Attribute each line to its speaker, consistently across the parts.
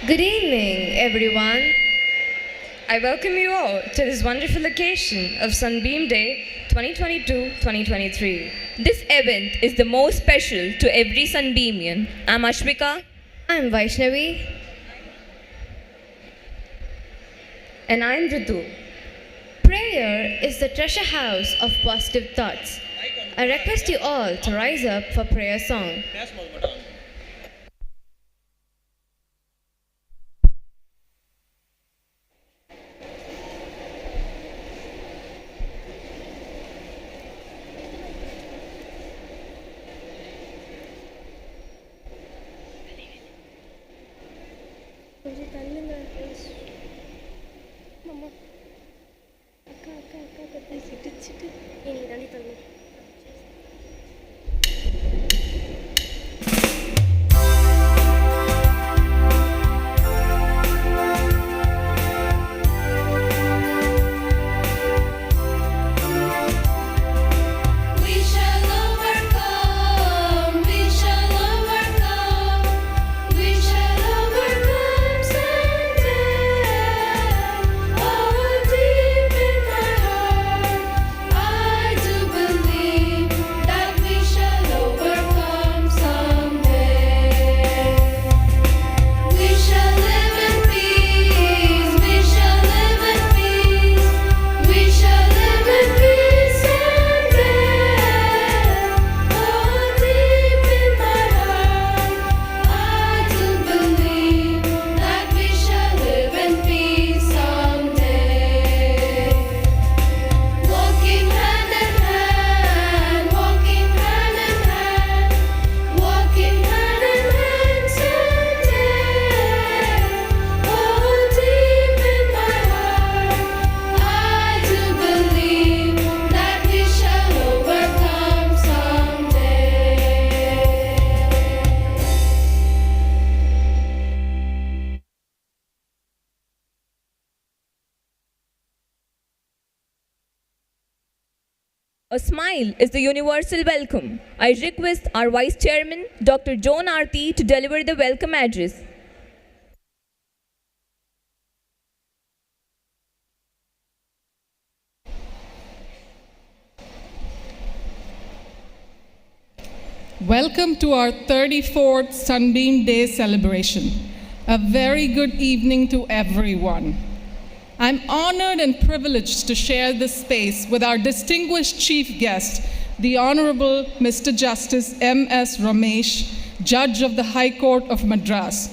Speaker 1: Good evening, everyone. I welcome you all to this wonderful occasion of Sunbeam Day 2022-2023.
Speaker 2: This event is the most special to every Sunbeamian. I'm Ashvika.
Speaker 1: I'm Vaishnavi.
Speaker 3: And I'm Ritu.
Speaker 1: Prayer is the treasure house of positive thoughts. I request you all to rise up for prayer song.
Speaker 2: A smile is the universal welcome. I request our Vice Chairman, Dr.Joan Arthi, to deliver the welcome address.
Speaker 4: Welcome to our 34th Sunbeam Day celebration. A very good evening to everyone. I'm honored and privileged to share this space with our distinguished chief guest, the Honorable Mr. Justice M.S.Ramesh, Judge of the High Court of Madras.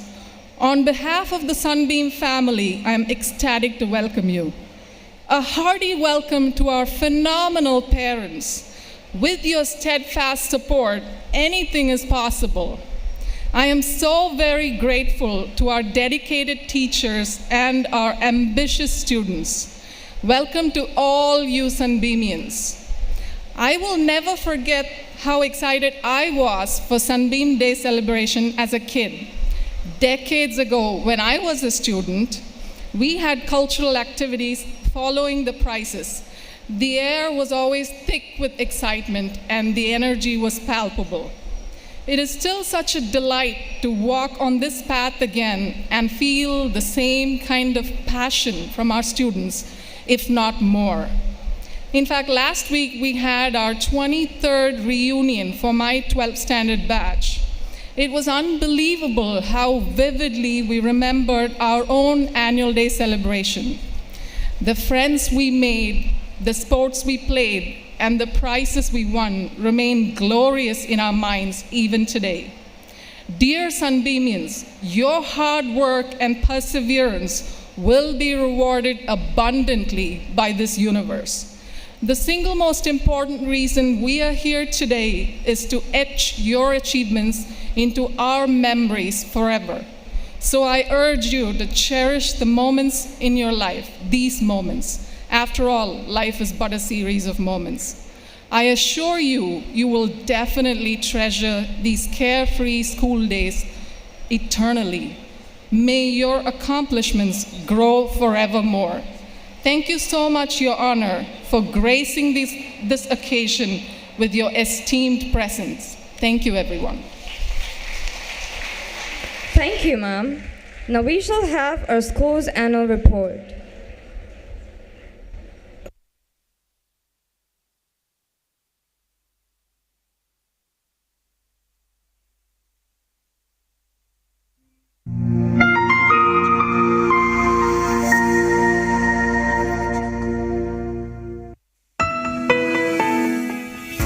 Speaker 4: On behalf of the Sunbeam family, I am ecstatic to welcome you. A hearty welcome to our phenomenal parents. With your steadfast support, anything is possible. I am so very grateful to our dedicated teachers and our ambitious students. Welcome to all you Sunbeamians. I will never forget how excited I was for Sunbeam Day celebration as a kid. Decades ago, when I was a student, we had cultural activities following the prizes. The air was always thick with excitement and the energy was palpable. It is still such a delight to walk on this path again and feel the same kind of passion from our students, if not more. In fact, last week we had our 23rd reunion for my 12th standard batch. It was unbelievable how vividly we remembered our own annual day celebration. The friends we made, the sports we played, and the prizes we won remain glorious in our minds even today. Dear Sunbeamians, your hard work and perseverance will be rewarded abundantly by this universe. The single most important reason we are here today is to etch your achievements into our memories forever. So I urge you to cherish the moments in your life, these moments. After all, life is but a series of moments. I assure you, you will definitely treasure these carefree school days eternally. May your accomplishments grow forevermore. Thank you so much, Your Honor, for gracing this occasion with your esteemed presence. Thank you, everyone.
Speaker 1: Thank you, ma'am. Now we shall have our school's annual report.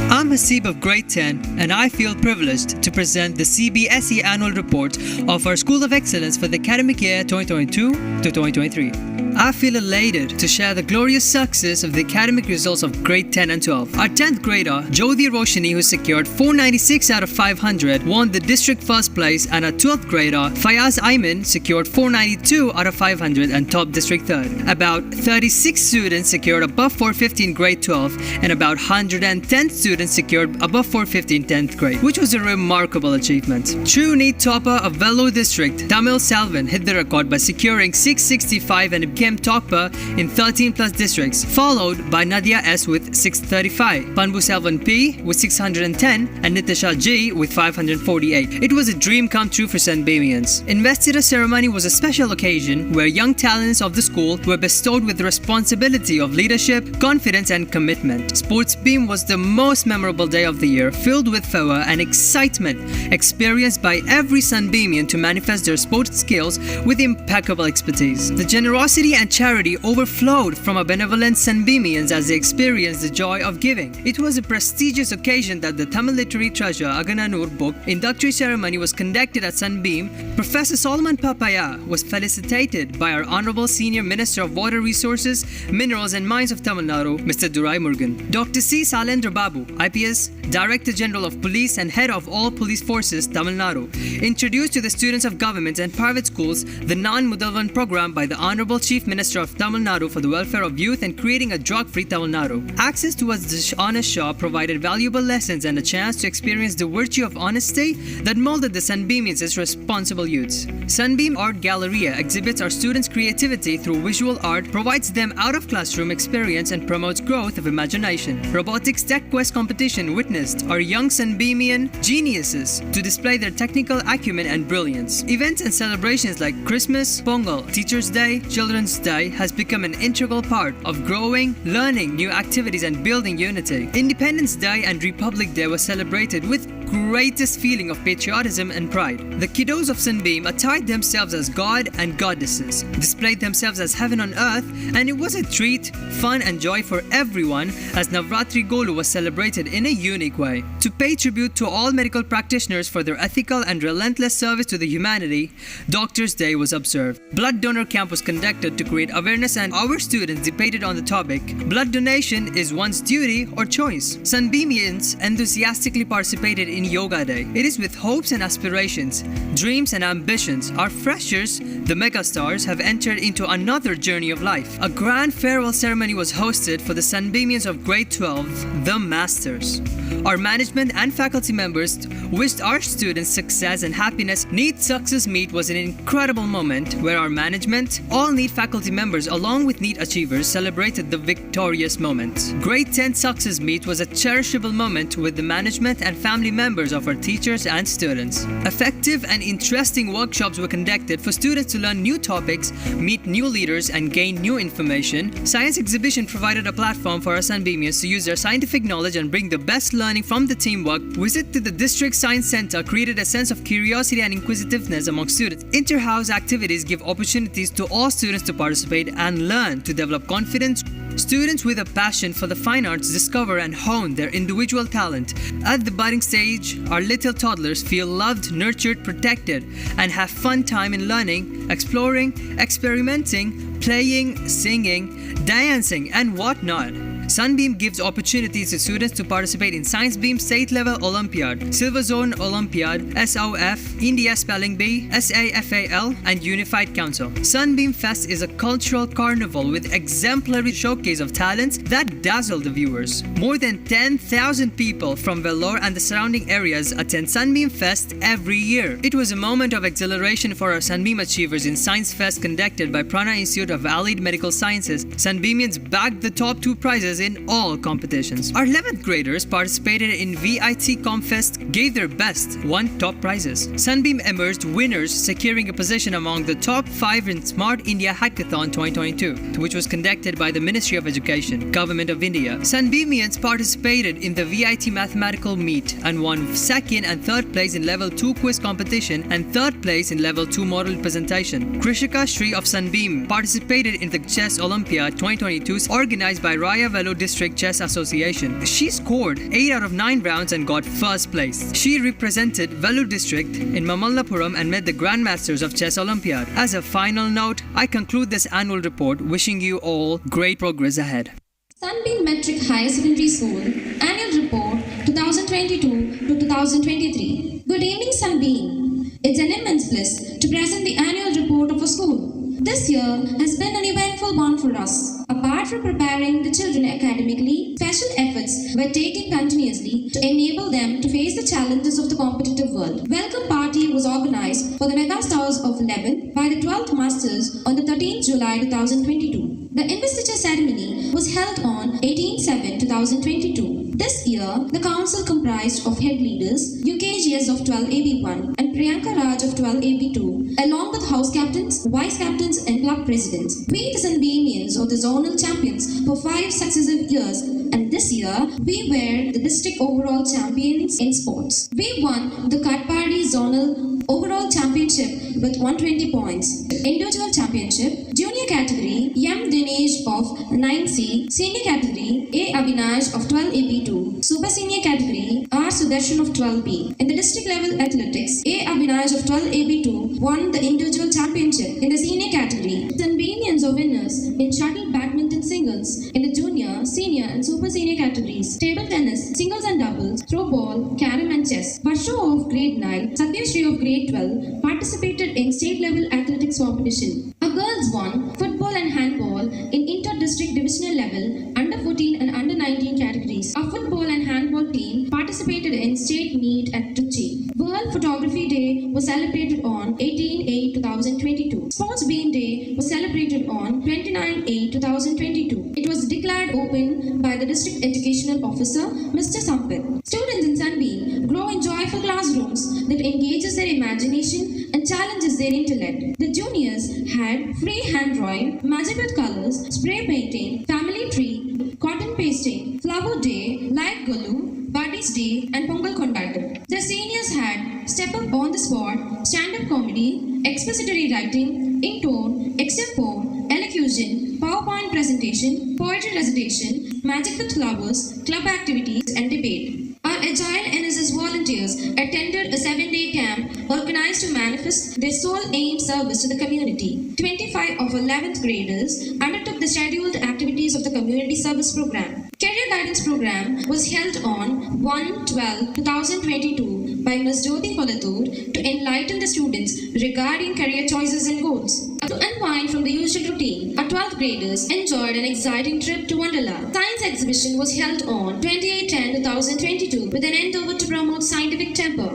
Speaker 5: I'm Hasib of Grade 10 and I feel privileged to present the CBSE Annual Report of our School of Excellence for the academic year 2022 to 2023. I feel elated to share the glorious success of the academic results of Grade 10 and 12. Our 10th grader, Jyoti Roshani, who secured 496 out of 500, won the district first place, and our 12th grader, Fayaz Ayman, secured 492 out of 500 and topped district third. About 36 students secured above 450 in Grade 12 and about 110 students secured above 450 in 10th grade, which was a remarkable achievement. True NEET topper of Vellore district, Tamil Salvan, hit the record by securing 665 and became topper in 13 plus districts, followed by Nadia S with 635, Panbu Salvan P with 610 and Nitisha G with 548. It was a dream come true for Sunbeamians. Investiture ceremony was a special occasion where young talents of the school were bestowed with the responsibility of leadership, confidence and commitment. Sports Beam was the most memorable day of the year, filled with fervor and excitement experienced by every Sunbeamian to manifest their sports skills with impeccable expertise. The generosity and charity overflowed from our benevolent Sunbeamians as they experienced the joy of giving. It was a prestigious occasion that the Tamil literary treasure Agananur book inductory ceremony was conducted at Sunbeam. Professor Solomon Papaya was felicitated by our Honorable Senior Minister of Water Resources, Minerals and Mines of Tamil Nadu, Mr. Durai Murugan. Dr. C. Salendra Babu, IPS, Director General of Police and Head of All Police Forces, Tamil Nadu, introduced to the students of government and private schools the Non-Mudalvan program by the Honorable Chief Minister of Tamil Nadu for the welfare of youth and creating a drug-free Tamil Nadu. Access towards the honest shop provided valuable lessons and a chance to experience the virtue of honesty that molded the Sunbeamians as responsible youths. Sunbeam Art Galleria exhibits our students' creativity through visual art, provides them out-of-classroom experience and promotes growth of imagination. Robotics Tech Quest competition witnessed our young Sunbeamian geniuses to display their technical acumen and brilliance. Events and celebrations like Christmas, Pongal, Teachers' Day, Children's Day has become an integral part of growing, learning new activities and building unity. Independence Day and Republic Day were celebrated with greatest feeling of patriotism and pride. The kiddos of Sunbeam attired themselves as god and goddesses, displayed themselves as heaven on earth, and it was a treat, fun and joy for everyone as Navratri Golu was celebrated in a unique way. To pay tribute to all medical practitioners for their ethical and relentless service to the humanity, Doctors' Day was observed. Blood donor camp was conducted to create awareness and our students debated on the topic, blood donation is one's duty or choice. Sunbeamians enthusiastically participated in Yoga Day. It is with hopes and aspirations, dreams and ambitions, our freshers, the megastars, have entered into another journey of life. A grand farewell ceremony was hosted for the Sunbeamians of Grade 12, the Masters. Our management and faculty members wished our students success and happiness. NEET Success Meet was an incredible moment where our management, all NEET faculty members along with NEET achievers celebrated the victorious moment. Grade 10 Success Meet was a cherishable moment with the management and family members of our teachers and students. Effective and interesting workshops were conducted for students to learn new topics, meet new leaders and gain new information. Science exhibition provided a platform for our Sunbeamians to use their scientific knowledge and bring the best learning from the teamwork. Visit to the District Science Center created a sense of curiosity and inquisitiveness among students. Inter-house activities give opportunities to all students to participate and learn to develop confidence. Students with a passion for the fine arts discover and hone their individual talent. At the budding stage, our little toddlers feel loved, nurtured, protected, and have fun time in learning, exploring, experimenting, playing, singing, dancing, and whatnot. Sunbeam gives opportunities to students to participate in Science Beam State Level Olympiad, Silver Zone Olympiad, SOF, India Spelling Bee, SAFAL, and Unified Council. Sunbeam Fest is a cultural carnival with exemplary showcase of talents that dazzle the viewers. More than 10,000 people from Vellore and the surrounding areas attend Sunbeam Fest every year. It was a moment of exhilaration for our Sunbeam achievers in Science Fest conducted by Prana Institute of Allied Medical Sciences. Sunbeamians bagged the top 2 prizes winners in all competitions. Our 11th graders participated in VIT Comfest, gave their best, won top prizes. Sunbeam emerged winners, securing a position among the top 5 in Smart India Hackathon 2022, which was conducted by the Ministry of Education, Government of India. Sunbeamians participated in the VIT Mathematical Meet and won 2nd and 3rd place in Level 2 quiz competition and 3rd place in Level 2 model presentation. Krishika Shri of Sunbeam participated in the Chess Olympiad 2022 organized by Raya Velo District Chess Association. She scored 8 out of 9 rounds and got 1st place. She represented Vellore district in Mamallapuram and met the Grandmasters of Chess Olympiad. As a final note, I conclude this annual report wishing you all great progress ahead.
Speaker 6: Sunbeam Matric Higher Secondary School Annual Report 2022 to 2023. Good evening, Sunbeam. It's an immense bliss to present the annual report of a school. This year has been an eventful one for us. Apart from preparing the children academically, special efforts were taken continuously to enable them to face the challenges of the competitive world. Welcome party was organized for the Mega Stars of 11 by the 12th Masters on the 13th July 2022. The investiture ceremony was held on 18/7/2022. This year, the council comprised of head leaders, UKGS of 12AB1 and Priyanka Raj of 12AB2, along with house captains, vice captains and club presidents. We, the Sunbeamians, or the zonal champions for 5 successive years, and this year, we were the district overall champions in sports. We won the Katpadi zonal overall championship with 120 points. The individual championship, junior category, M. Dinesh of 9C, senior category, A. Avinash of 12AB2, super senior category, R. Sudarshan of 12B. In the district level athletics, A. Avinash of 12AB2 won the individual championship. In the senior category, Sunbeamians are winners in shuttle badminton singles in the junior, senior and super senior categories, table tennis, singles and doubles, throw ball, carom and chess. Varsho of grade 9, Satyashri of grade 12 participated in state level athletics competition. Our girls won football and handball in inter-district divisional level, under 14 and under 19 categories. Our football and handball team participated in state meet at Trichy. World Photography Day was celebrated on 18/8/2022. Sports Beam Day was celebrated on 29/8/2022. It was declared open by the District Educational Officer, Mr. Sampath. Students in Sunbeam grow in joyful classrooms that engages their imagination and challenges their intellect. The juniors had free hand drawing, magic with colors, spray painting, family tree, cotton pasting, flower day, light gulu, Buddies Day and Pongal Kondatam. The seniors had step up on the spot, stand-up comedy, expository writing, in tone, extempo, elocution, PowerPoint presentation, poetry recitation, magic with flowers, club activities and debate. Our agile NSS volunteers attended a 7-day camp organized to manifest their sole aim service to the community. 25 of 11th graders undertook the scheduled activities of the community service program. Career guidance program was held on 1/12/2022 by Ms. Jyoti Palatur to enlighten the students regarding career choices and goals. To unwind from the usual routine, our 12th graders enjoyed an exciting trip to Wonderland. Science exhibition was held on 28/10/2022 with an endeavor to promote scientific temper.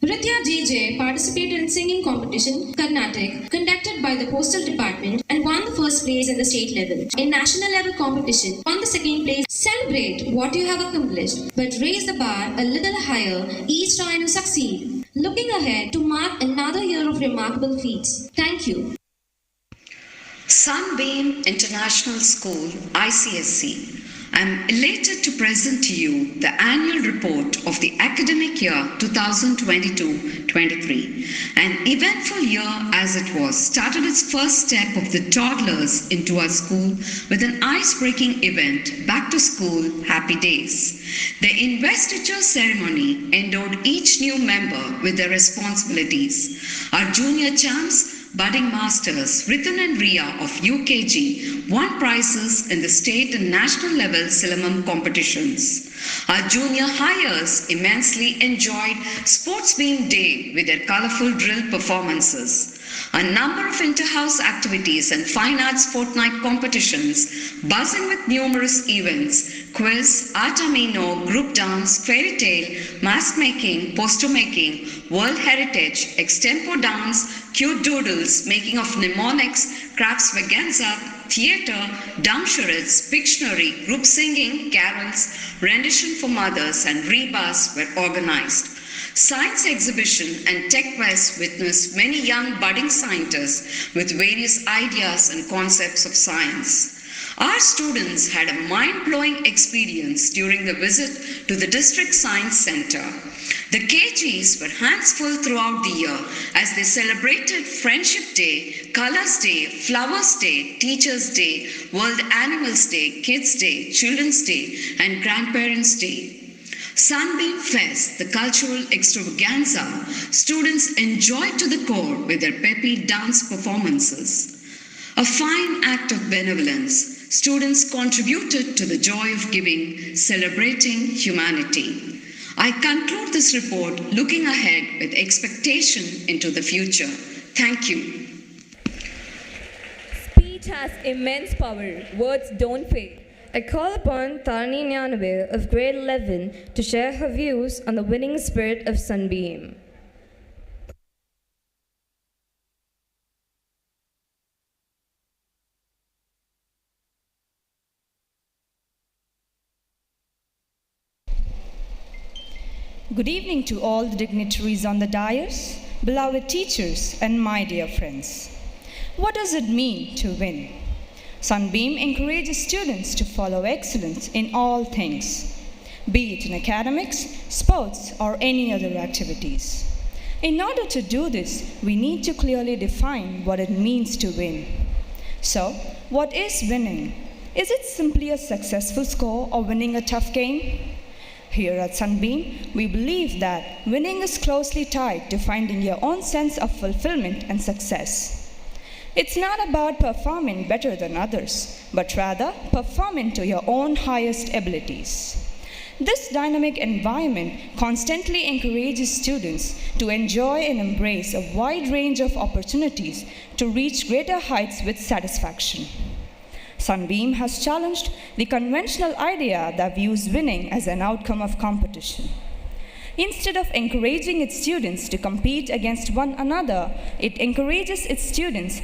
Speaker 6: Ritya JJ participated in singing competition, Carnatic, conducted by the Postal Department and won the first place in the state level. In national level competition, won the second place. Celebrate what you have accomplished, but raise the bar a little higher each time you succeed. Looking ahead to mark another year of remarkable feats. Thank you.
Speaker 7: Sunbeam International School, ICSE. I'm elated to present to you the annual report of the academic year 2022-23. An eventful year as it was started its first step of the toddlers into our school with an ice-breaking event, Back to School Happy Days. The investiture ceremony endowed each new member with their responsibilities. Our junior champs, budding masters Ritan and Ria of UKG won prizes in the state and national level Silamam competitions. Our junior hires immensely enjoyed Sports Beam Day with their colourful drill performances. A number of inter-house activities and fine arts fortnight competitions, buzzing with numerous events, quiz, art amino, group dance, fairy tale, mask making, poster making, world heritage, extempo dance, cute doodles, making of mnemonics, crafts vaganza, theatre, dumb charades, Pictionary, group singing, carols, rendition for mothers, and rebars were organized. Science exhibition and tech quest witnessed many young budding scientists with various ideas and concepts of science. Our students had a mind-blowing experience during the visit to the District Science Center. The KGs were hands full throughout the year as they celebrated Friendship Day, Colors Day, Flowers Day, Teachers Day, World Animals Day, Kids Day, Children's Day, and Grandparents Day. Sunbeam Fest, the cultural extravaganza, students enjoyed to the core with their peppy dance performances. A fine act of benevolence, students contributed to the joy of giving, celebrating humanity. I conclude this report looking ahead with expectation into the future. Thank you.
Speaker 2: Speech has immense power. Words don't fail.
Speaker 1: I call upon Tharani Gnanavel of grade 11 to share her views on the winning spirit of Sunbeam.
Speaker 8: Good evening to all the dignitaries on the dais, beloved teachers, and my dear friends. What does it mean to win? Sunbeam encourages students to follow excellence in all things, be it in academics, sports, or any other activities. In order to do this, we need to clearly define what it means to win. So, what is winning? Is it simply a successful score or winning a tough game? Here at Sunbeam, we believe that winning is closely tied to finding your own sense of fulfillment and success. It's not about performing better than others, but rather performing to your own highest abilities. This dynamic environment constantly encourages students to enjoy and embrace a wide range of opportunities to reach greater heights with satisfaction. Sunbeam has challenged the conventional idea that views winning as an outcome of competition. Instead of encouraging its students to compete against one another, it encourages its students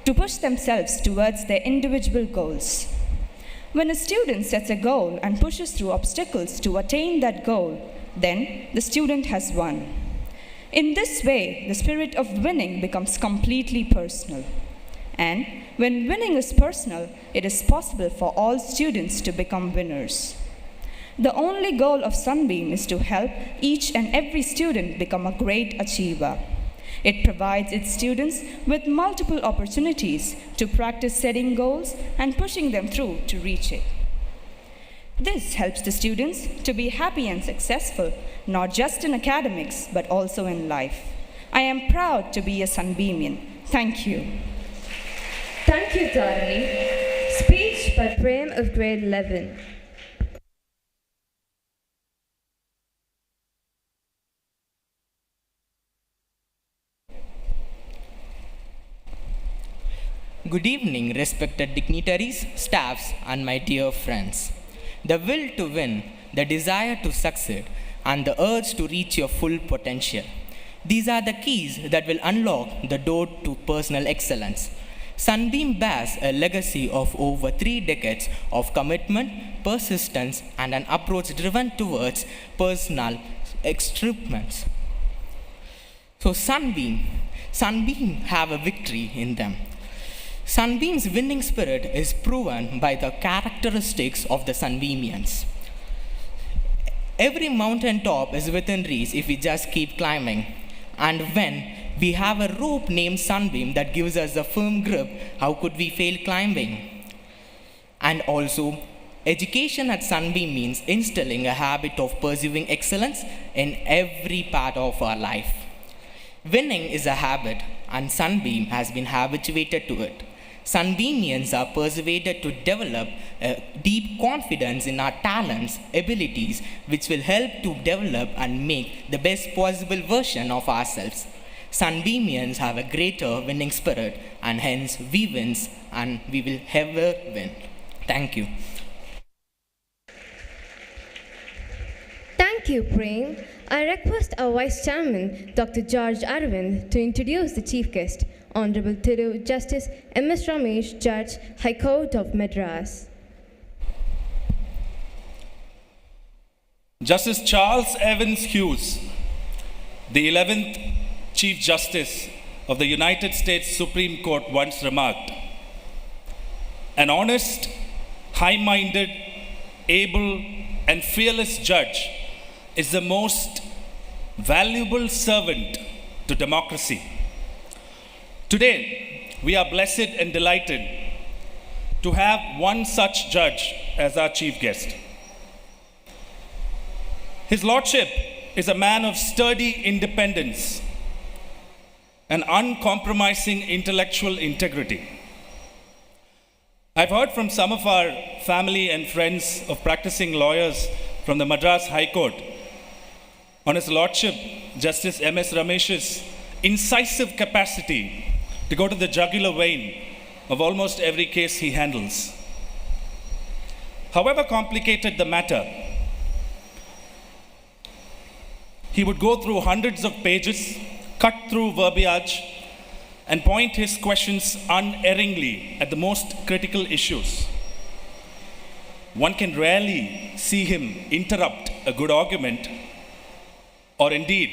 Speaker 8: to push themselves towards their individual goals. When a student sets a goal and pushes through obstacles to attain that goal, then the student has won. In this way, the spirit of winning becomes completely personal. And when winning is personal, it is possible for all students to become winners. The only goal of Sunbeam is to help each and every student become a great achiever. It provides its students with multiple opportunities to practice setting goals and pushing them through to reach it. This helps the students to be happy and successful, not just in academics, but also in life. I am proud to be a Sunbeamian. Thank you.
Speaker 1: Thank you, Tharani. Speech by Prem of grade 11.
Speaker 9: Good evening, respected dignitaries, staffs, and my dear friends. The will to win, the desire to succeed, and the urge to reach your full potential. These are the keys that will unlock the door to personal excellence. Sunbeam bears a legacy of over 3 decades of commitment, persistence, and an approach driven towards personal achievements. So Sunbeam have a victory in them. Sunbeam's winning spirit is proven by the characteristics of the Sunbeamians. Every mountain top is within reach if we just keep climbing. And when we have a rope named Sunbeam that gives us a firm grip, how could we fail climbing? And also, education at Sunbeam means instilling a habit of pursuing excellence in every part of our life. Winning is a habit, and Sunbeam has been habituated to it. Sunbeamians are persuaded to develop a deep confidence in our talents, abilities, which will help to develop and make the best possible version of ourselves. Sunbeamians have a greater winning spirit, and hence we win, and we will ever win. Thank you.
Speaker 1: Thank you, Prem. I request our Vice Chairman, Dr. George Arvind, to introduce the Chief Guest. Honorable Thiru, Justice M.S.Ramesh, Judge, High Court of Madras.
Speaker 10: Justice Charles Evans Hughes, the 11th Chief Justice of the United States Supreme Court, once remarked, "An honest, high-minded, able, and fearless judge is the most valuable servant to democracy." Today, we are blessed and delighted to have one such judge as our chief guest. His Lordship is a man of sturdy independence and uncompromising intellectual integrity. I've heard from some of our family and friends of practicing lawyers from the Madras High Court on His Lordship Justice M.S.Ramesh's incisive capacity to go to the jugular vein of almost every case he handles. However complicated the matter, he would go through hundreds of pages, cut through verbiage, and point his questions unerringly at the most critical issues. One can rarely see him interrupt a good argument or indeed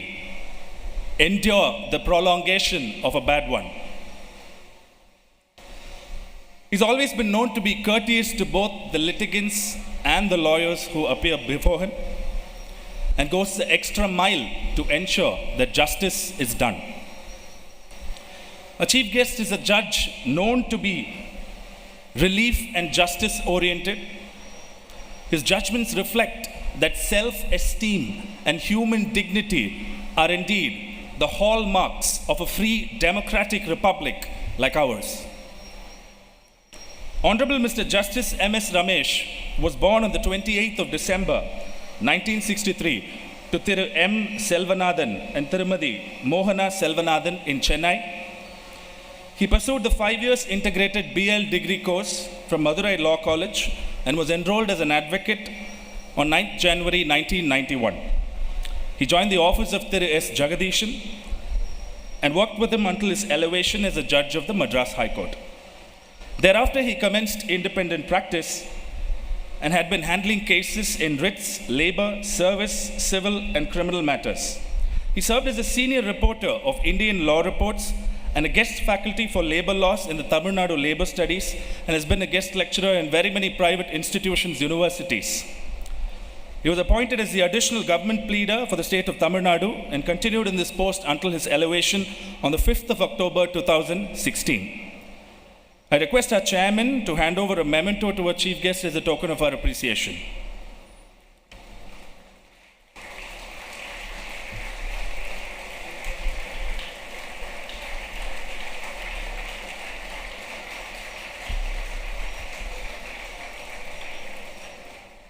Speaker 10: endure the prolongation of a bad one. He's always been known to be courteous to both the litigants and the lawyers who appear before him, and goes the extra mile to ensure that justice is done. A chief guest is a judge known to be relief and justice oriented. His judgments reflect that self-esteem and human dignity are indeed the hallmarks of a free democratic republic like ours. Honorable Mr. Justice M.S. Ramesh was born on the 28th of December 1963 to Thiru M. Selvanathan and Tirumadi Mohana Selvanathan in Chennai. He pursued the 5 years integrated BL degree course from Madurai Law College and was enrolled as an advocate on 9th January 1991. He joined the office of Thiru S. Jagadishan and worked with him until his elevation as a judge of the Madras High Court. Thereafter, he commenced independent practice and had been handling cases in writs, labor, service, civil, and criminal matters. He served as a senior reporter of Indian law reports and a guest faculty for labor laws in the Tamil Nadu Labor Studies, and has been a guest lecturer in very many private institutions, universities. He was appointed as the additional government pleader for the state of Tamil Nadu and continued in this post until his elevation on the 5th of October 2016. I request our chairman to hand over a memento to our chief guest as a token of our appreciation.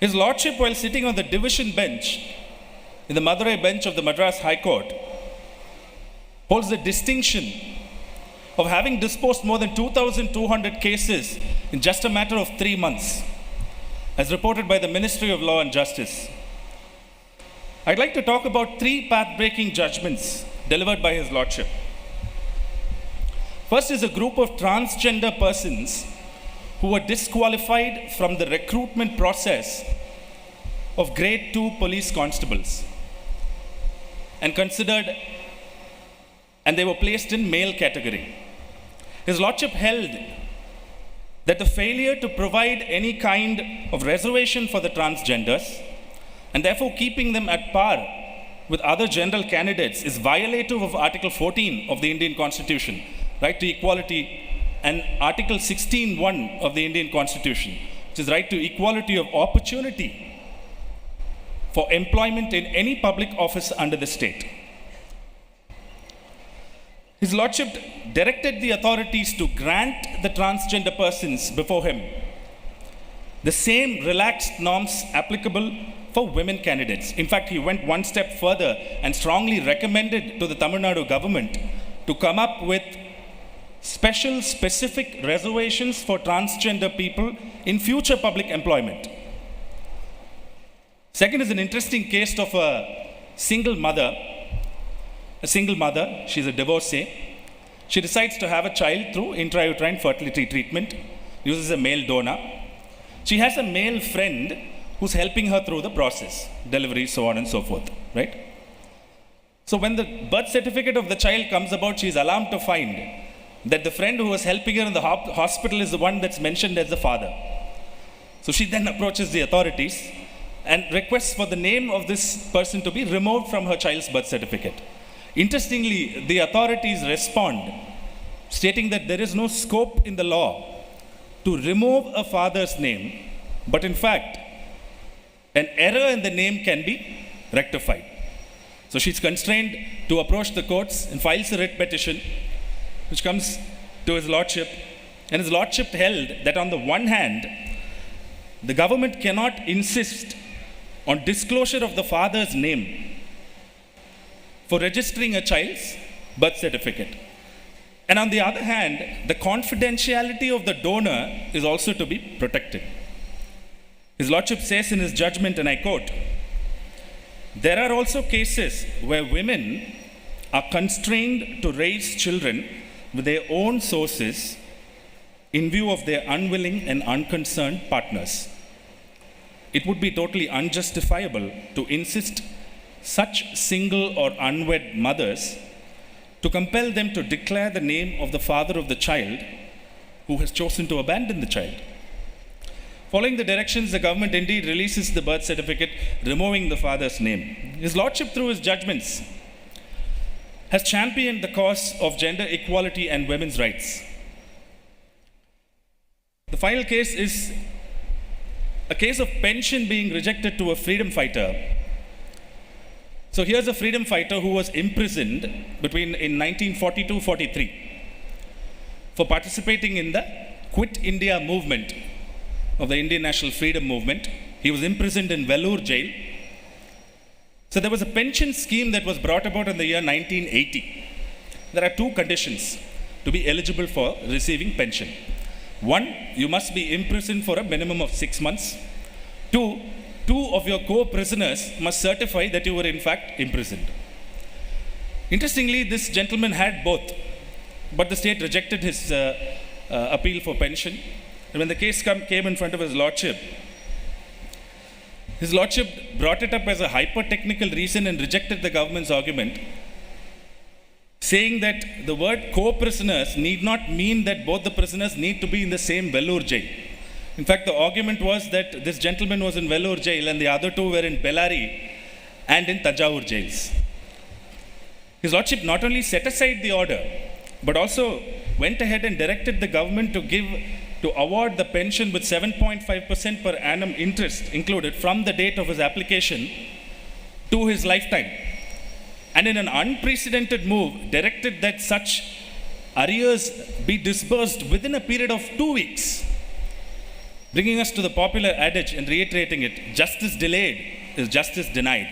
Speaker 10: His Lordship, while sitting on the division bench in the Madurai bench of the Madras High Court, holds the distinction of having disposed more than 2,200 cases in just a matter of 3 months, as reported by the Ministry of Law and Justice. I'd like to talk about 3 path-breaking judgments delivered by His Lordship. First is a group of transgender persons who were disqualified from the recruitment process of grade 2 police constables and they were placed in male category. His Lordship held that the failure to provide any kind of reservation for the transgenders and therefore keeping them at par with other general candidates is violative of Article 14 of the Indian Constitution, right to equality, and Article 16(1) of the Indian Constitution, which is right to equality of opportunity for employment in any public office under the state. His Lordship directed the authorities to grant the transgender persons before him the same relaxed norms applicable for women candidates. In fact, he went one step further and strongly recommended to the Tamil Nadu government to come up with special specific reservations for transgender people in future public employment. Second is an interesting case of a single mother, she's a divorcee, She decides to have a child through intrauterine fertility treatment, uses a male donor. She has a male friend who's helping her through the process, delivery, so on and so forth, right? So when the birth certificate of the child comes about, she is alarmed to find that the friend who was helping her in the hospital is the one that's mentioned as the father. So she then approaches the authorities and requests for the name of this person to be removed from her child's birth certificate. Interestingly, the authorities respond, stating that there is no scope in the law to remove a father's name, but in fact, an error in the name can be rectified. So she's constrained to approach the courts and files a writ petition, which comes to his lordship. And his lordship held that on the one hand, the government cannot insist on disclosure of the father's name for registering a child's birth certificate. And on the other hand, the confidentiality of the donor is also to be protected. His lordship says in his judgment, and I quote, "There are also cases where women are constrained to raise children with their own sources in view of their unwilling and unconcerned partners. It would be totally unjustifiable to insist such single or unwed mothers to compel them to declare the name of the father of the child who has chosen to abandon the child." Following the directions, the government indeed releases the birth certificate, removing the father's name. His lordship, through his judgments, has championed the cause of gender equality and women's rights. The final case is a case of pension being rejected to a freedom fighter. So here's a freedom fighter who was imprisoned in 1942-43 for participating in the Quit India movement of the Indian National Freedom Movement. He was imprisoned in Vellore jail. So there was a pension scheme that was brought about in the year 1980. There are two conditions to be eligible for receiving pension. One, you must be imprisoned for a minimum of 6 months. Two of your co-prisoners must certify that you were in fact imprisoned. Interestingly, this gentleman had both, but the state rejected his appeal for pension. And when the case came in front of his lordship brought it up as a hyper-technical reason and rejected the government's argument, saying that the word co-prisoners need not mean that both the prisoners need to be in the same Vellore jail. In fact, the argument was that this gentleman was in Vellore jail and the other two were in Bellary and in Tanjavur jails. His lordship not only set aside the order, but also went ahead and directed the government to award the pension with 7.5% per annum interest included from the date of his application to his lifetime. And in an unprecedented move, directed that such arrears be disbursed within a period of 2 weeks, bringing us to the popular adage and reiterating it: justice delayed is justice denied.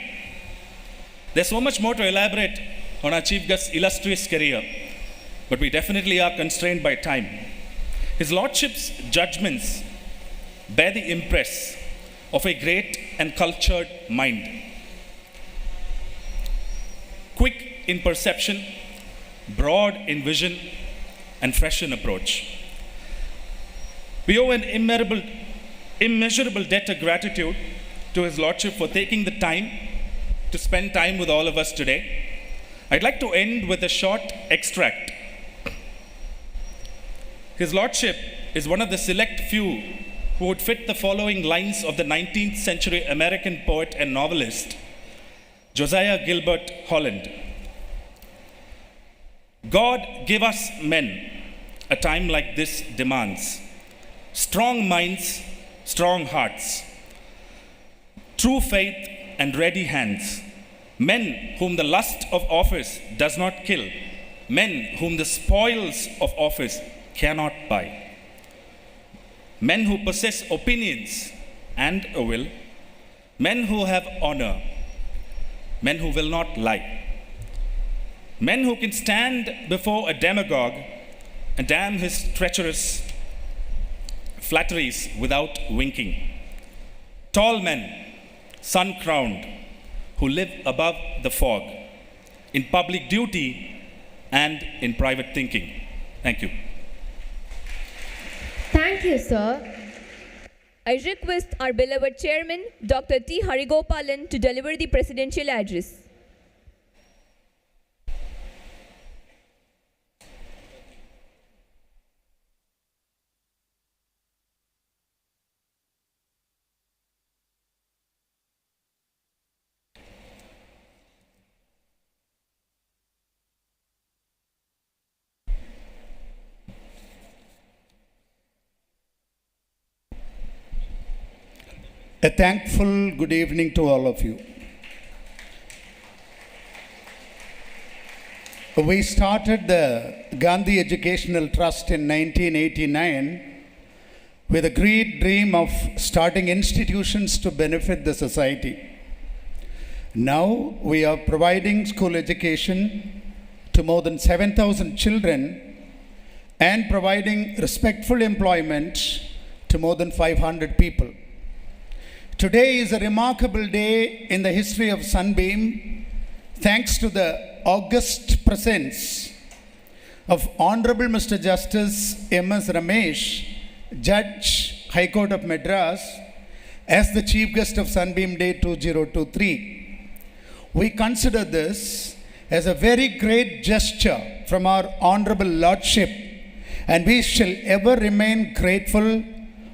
Speaker 10: There's so much more to elaborate on our chief guest's illustrious career, but we definitely are constrained by time. His lordship's judgments bear the impress of a great and cultured mind. Quick in perception, broad in vision, and fresh in approach. We owe an immeasurable debt of gratitude to his lordship for taking the time to spend time with all of us today. I'd like to end with a short extract. His lordship is one of the select few who would fit the following lines of the 19th century American poet and novelist, Josiah Gilbert Holland. God give us men, a time like this demands. Strong minds, strong hearts, true faith and ready hands. Men whom the lust of office does not kill. Men whom the spoils of office cannot buy. Men who possess opinions and a will. Men who have honor. Men who will not lie. Men who can stand before a demagogue and damn his treacherous flatteries without winking. Tall men, sun-crowned, who live above the fog. In public duty, and in private thinking. Thank you.
Speaker 3: Thank you, sir.
Speaker 2: I request our beloved chairman, Dr.T.Harigopalan, to deliver the presidential address.
Speaker 11: A thankful good evening to all of you. We started the Gandhi Educational Trust in 1989 with a great dream of starting institutions to benefit the society. Now we are providing school education to more than 7,000 children and providing respectful employment to more than 500 people. Today is a remarkable day in the history of Sunbeam, thanks to the august presence of Honorable Mr. Justice M.S.Ramesh, Judge, High Court of Madras, as the Chief Guest of Sunbeam Day 2023. We consider this as a very great gesture from our Honorable Lordship, and we shall ever remain grateful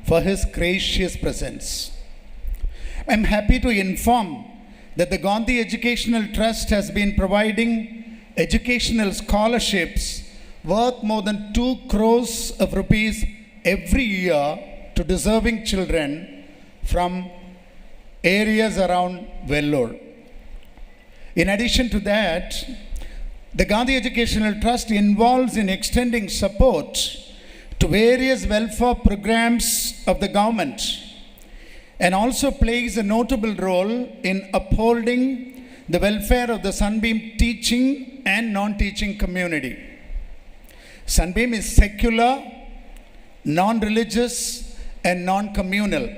Speaker 11: for his gracious presence. I am happy to inform that the Gandhi Educational Trust has been providing educational scholarships worth more than 2 crores of rupees every year to deserving children from areas around Vellore. In addition to that, the Gandhi Educational Trust involves in extending support to various welfare programs of the government, and also plays a notable role in upholding the welfare of the Sunbeam teaching and non-teaching community. Sunbeam is secular, non-religious, and non-communal.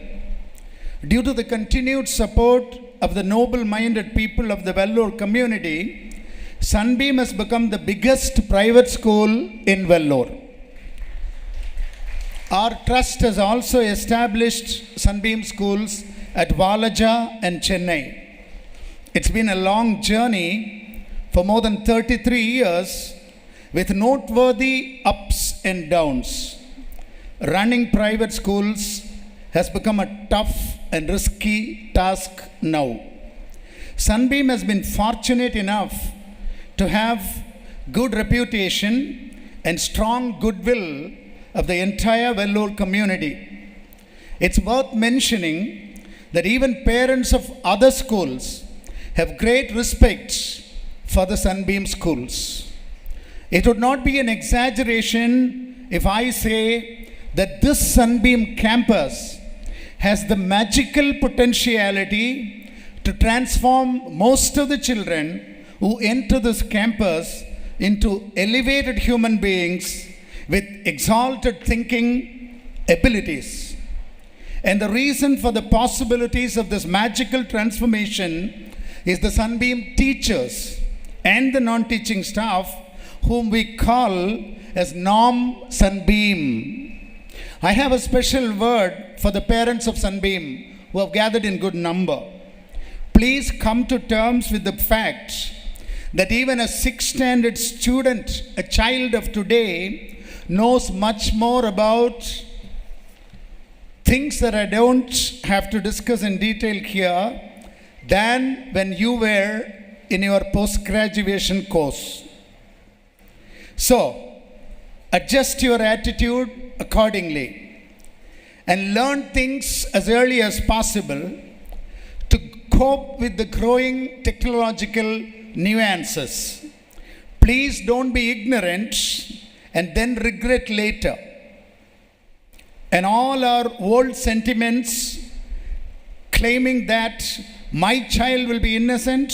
Speaker 11: Due to the continued support of the noble-minded people of the Vellore community, Sunbeam has become the biggest private school in Vellore. Our trust has also established Sunbeam schools at Valaja and Chennai. It's been a long journey for more than 33 years with noteworthy ups and downs. Running private schools has become a tough and risky task now. Sunbeam has been fortunate enough to have good reputation and strong goodwill of the entire Vellore community. It's worth mentioning that even parents of other schools have great respect for the Sunbeam schools. It would not be an exaggeration if I say that this Sunbeam campus has the magical potentiality to transform most of the children who enter this campus into elevated human beings with exalted thinking abilities. And the reason for the possibilities of this magical transformation is the Sunbeam teachers and the non-teaching staff, whom we call as Norm Sunbeam. I have a special word for the parents of Sunbeam who have gathered in good number. Please come to terms with the fact that even a 6th standard student, a child of today, knows much more about things that I don't have to discuss in detail here than when you were in your post-graduation course. So, adjust your attitude accordingly and learn things as early as possible to cope with the growing technological nuances. Please don't be ignorant and then regret later. And all our old sentiments claiming that my child will be innocent,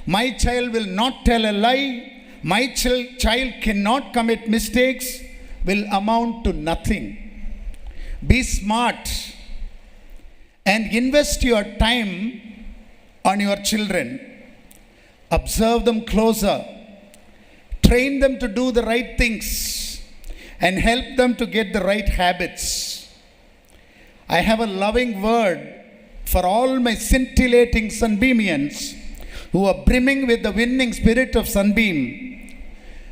Speaker 11: my child will not tell a lie, my child cannot commit mistakes, will amount to nothing. Be smart and invest your time on your children. Observe them closer. train them to do the right things, and help them to get the right habits. I have a loving word for all my scintillating Sunbeamians who are brimming with the winning spirit of Sunbeam.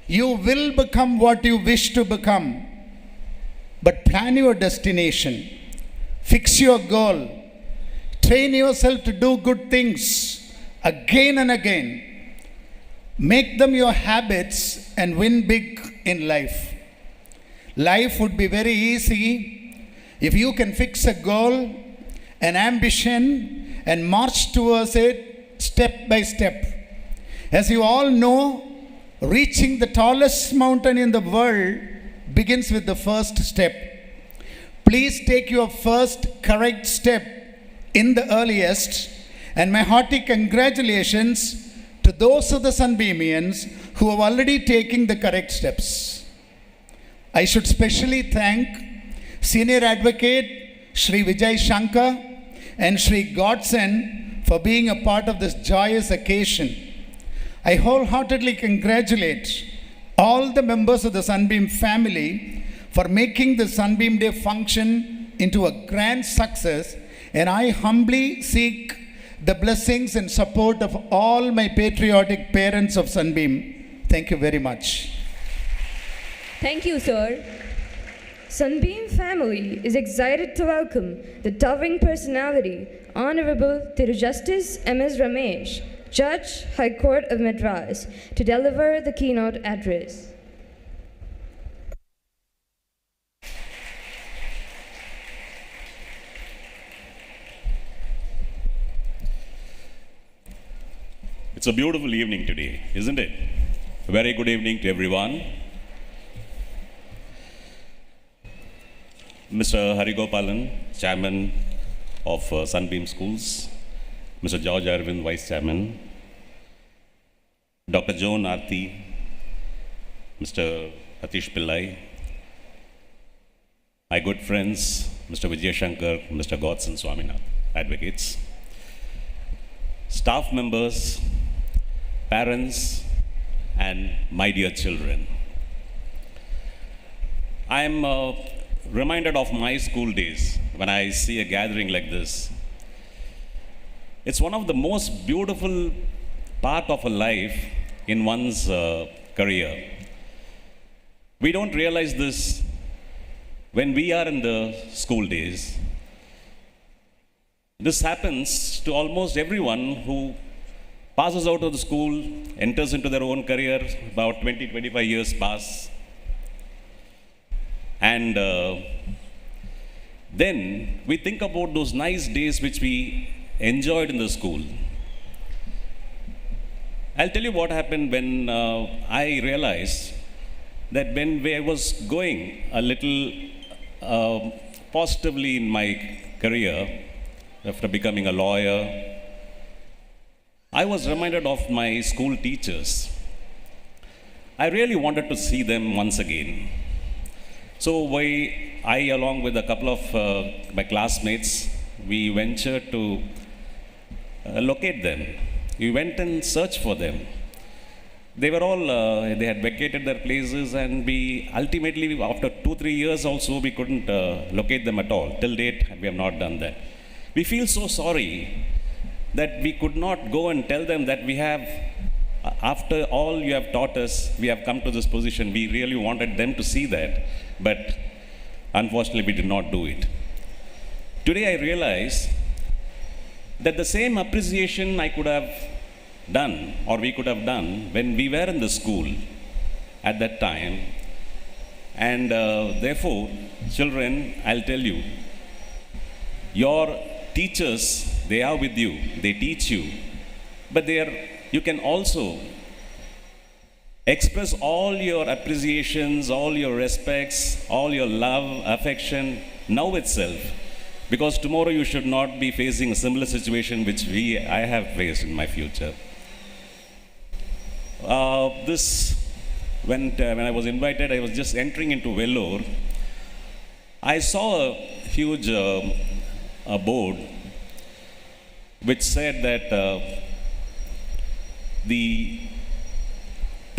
Speaker 11: You will become what you wish to become, but plan your destination, fix your goal, train yourself to do good things again and again. Make them your habits and win big in life. Life would be very easy if you can fix a goal, an ambition, and march towards it step by step. As you all know, reaching the tallest mountain in the world begins with the first step. Please take your first correct step in the earliest, and my hearty congratulations to those of the Sunbeamians who have already taken the correct steps. I should specially thank Senior Advocate Shri Vijay Shankar and Shri Godson for being a part of this joyous occasion. I wholeheartedly congratulate all the members of the Sunbeam family for making the Sunbeam Day function into a grand success, and I humbly seek the blessings and support of all my patriotic parents of Sunbeam. Thank you very much.
Speaker 2: Thank you, sir.
Speaker 1: Sunbeam family is excited to welcome the towering personality, Honorable Thiru Justice M.S.Ramesh, Judge, High Court of Madras, to deliver the keynote address.
Speaker 12: It's a beautiful evening today, isn't it? A very good evening to everyone. Mr.Harigopalan, Chairman of Sunbeam Schools, Mr. George Arvind, Vice Chairman, Dr.Joan, Arthi, Mr.Rathish Pillai, my good friends, Mr. Vijay Shankar, Mr. Godson Swaminath, advocates, staff members, parents, and my dear children. I am reminded of my school days when I see a gathering like this. It's one of the most beautiful part of a life in one's career. We don't realize this when we are in the school days. This happens to almost everyone who passes out of the school, enters into their own career, about 20-25 years pass. And then we think about those nice days which we enjoyed in the school. I'll tell you what happened when I realized that when I was going a little positively in my career, after becoming a lawyer, I was reminded of my school teachers. I really wanted to see them once again. So I, along with a couple of my classmates, we ventured to locate them. We went and searched for them. They were all, they had vacated their places, and we ultimately, after 2-3 years also, we couldn't locate them at all. Till date, we have not done that. We feel so sorry that we could not go and tell them that we have, after all you have taught us, we have come to this position. We really wanted them to see that, but unfortunately we did not do it. Today I realize that the same appreciation I could have done, or we could have done, when we were in the school at that time. And therefore, children, I'll tell you, your teachers, they are with you, they teach you, but you can also express all your appreciations, all your respects, all your love, affection now itself, because tomorrow you should not be facing a similar situation which I have faced in my future. When I was invited, I was just entering into Vellore. I saw a huge a board which said that the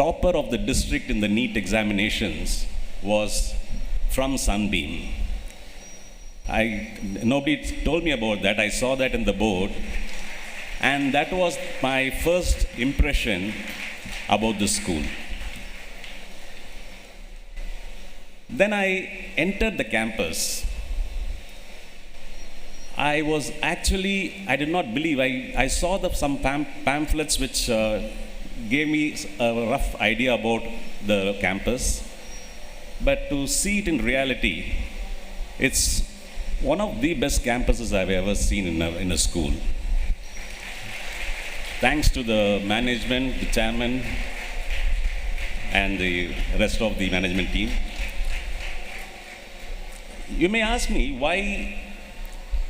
Speaker 12: topper of the district in the NEET examinations was from Sunbeam. Nobody told me about that. I saw that in the board. And that was my first impression about the school. Then I entered the campus. I did not believe. I saw some pamphlets which gave me a rough idea about the campus. But to see it in reality, it's one of the best campuses I've ever seen in a school. Thanks to the management, the chairman, and the rest of the management team. You may ask me why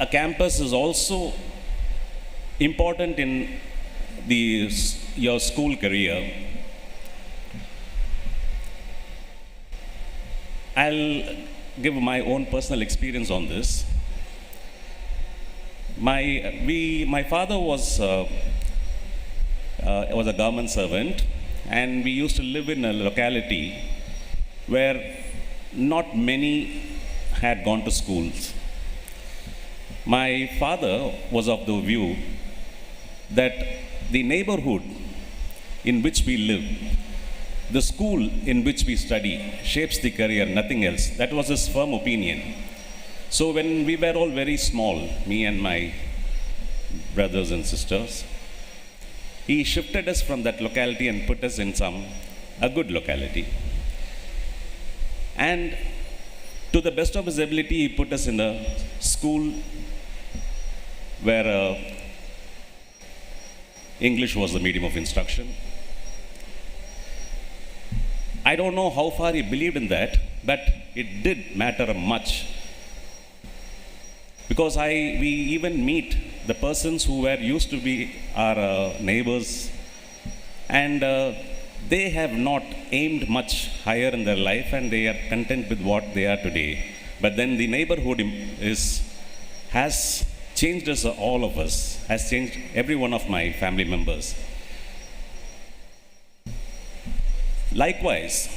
Speaker 12: a campus is also important in your school career. I'll give my own personal experience on this. My father was a government servant, and we used to live in a locality where not many had gone to schools. My father was of the view that the neighborhood in which we live, the school in which we study, shapes the career, nothing else. That was his firm opinion. So when we were all very small, me and my brothers and sisters, he shifted us from that locality and put us in a good locality. And to the best of his ability, he put us in a school where English was the medium of instruction. I don't know how far he believed in that, but it did matter much. Because we even meet the persons who were used to be our neighbors, and they have not aimed much higher in their life, and they are content with what they are today. But then the neighborhood has changed us, all of us, has changed every one of my family members. Likewise,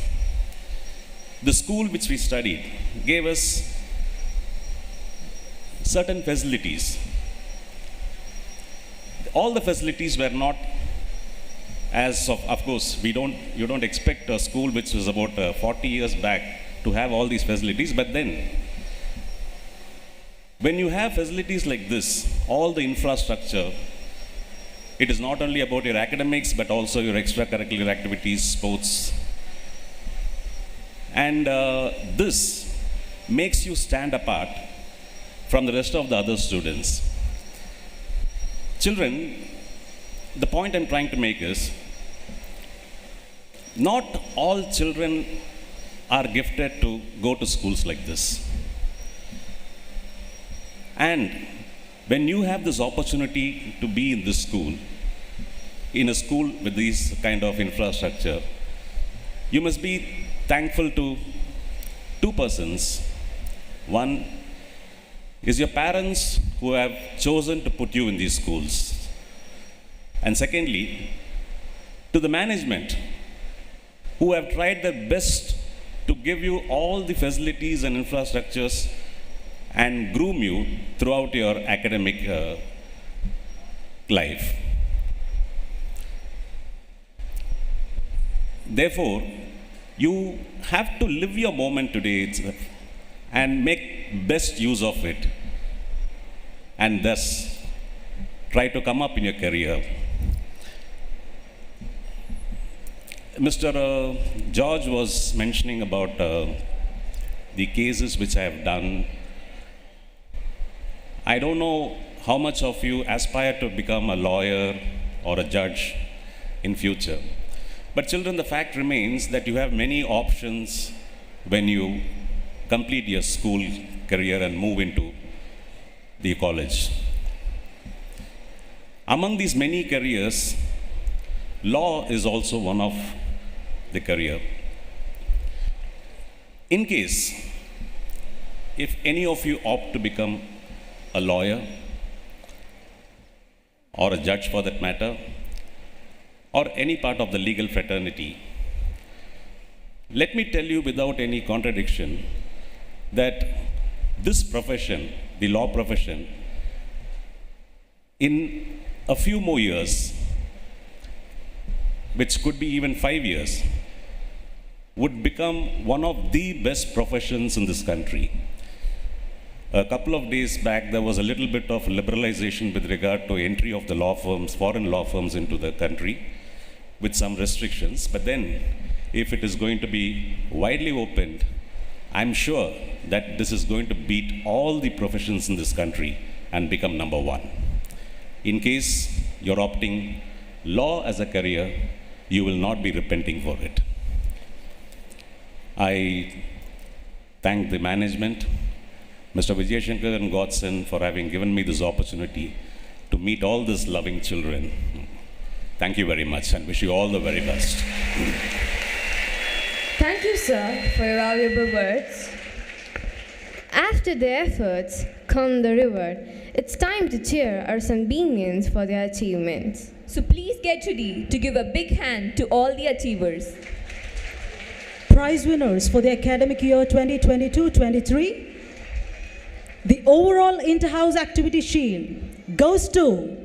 Speaker 12: the school which we studied gave us certain facilities. All the facilities were not of course, you don't expect a school which was about 40 years back to have all these facilities, but then when you have facilities like this, all the infrastructure, it is not only about your academics, but also your extracurricular activities, sports. And this makes you stand apart from the rest of the other students. Children, the point I'm trying to make is, not all children are gifted to go to schools like this. And when you have this opportunity to be in this school, in a school with this kind of infrastructure, you must be thankful to two persons. One is your parents who have chosen to put you in these schools. And secondly, to the management who have tried their best to give you all the facilities and infrastructures and groom you throughout your academic life. Therefore, you have to live your moment today and make best use of it, and thus try to come up in your career. Mr. George was mentioning about the cases which I have done. I don't know how much of you aspire to become a lawyer or a judge in future. But children, the fact remains that you have many options when you complete your school career and move into the college. Among these many careers, law is also one of the career. In case, if any of you opt to become a lawyer or a judge for that matter, or any part of the legal fraternity, Let me tell you without any contradiction that this profession, the law profession, in a few more years, which could be even 5 years, would become one of the best professions in this country. A couple of days back, there was a little bit of liberalization with regard to entry of the law firms, foreign law firms into the country, with some restrictions. But then, if it is going to be widely opened, I'm sure that this is going to beat all the professions in this country and become number one. In case you're opting law as a career, you will not be repenting for it. I thank the management, Mr. Vijayashankar and Godson, for having given me this opportunity to meet all these loving children. Thank you very much and wish you all the very best.
Speaker 1: Thank you, sir, for your valuable words. After their efforts come the reward. It's time to cheer our Sunbeamians for their achievements.
Speaker 2: So please get ready to give a big hand to all the achievers.
Speaker 13: Prize winners for the academic year 2022-23. The overall inter-house activity shield goes to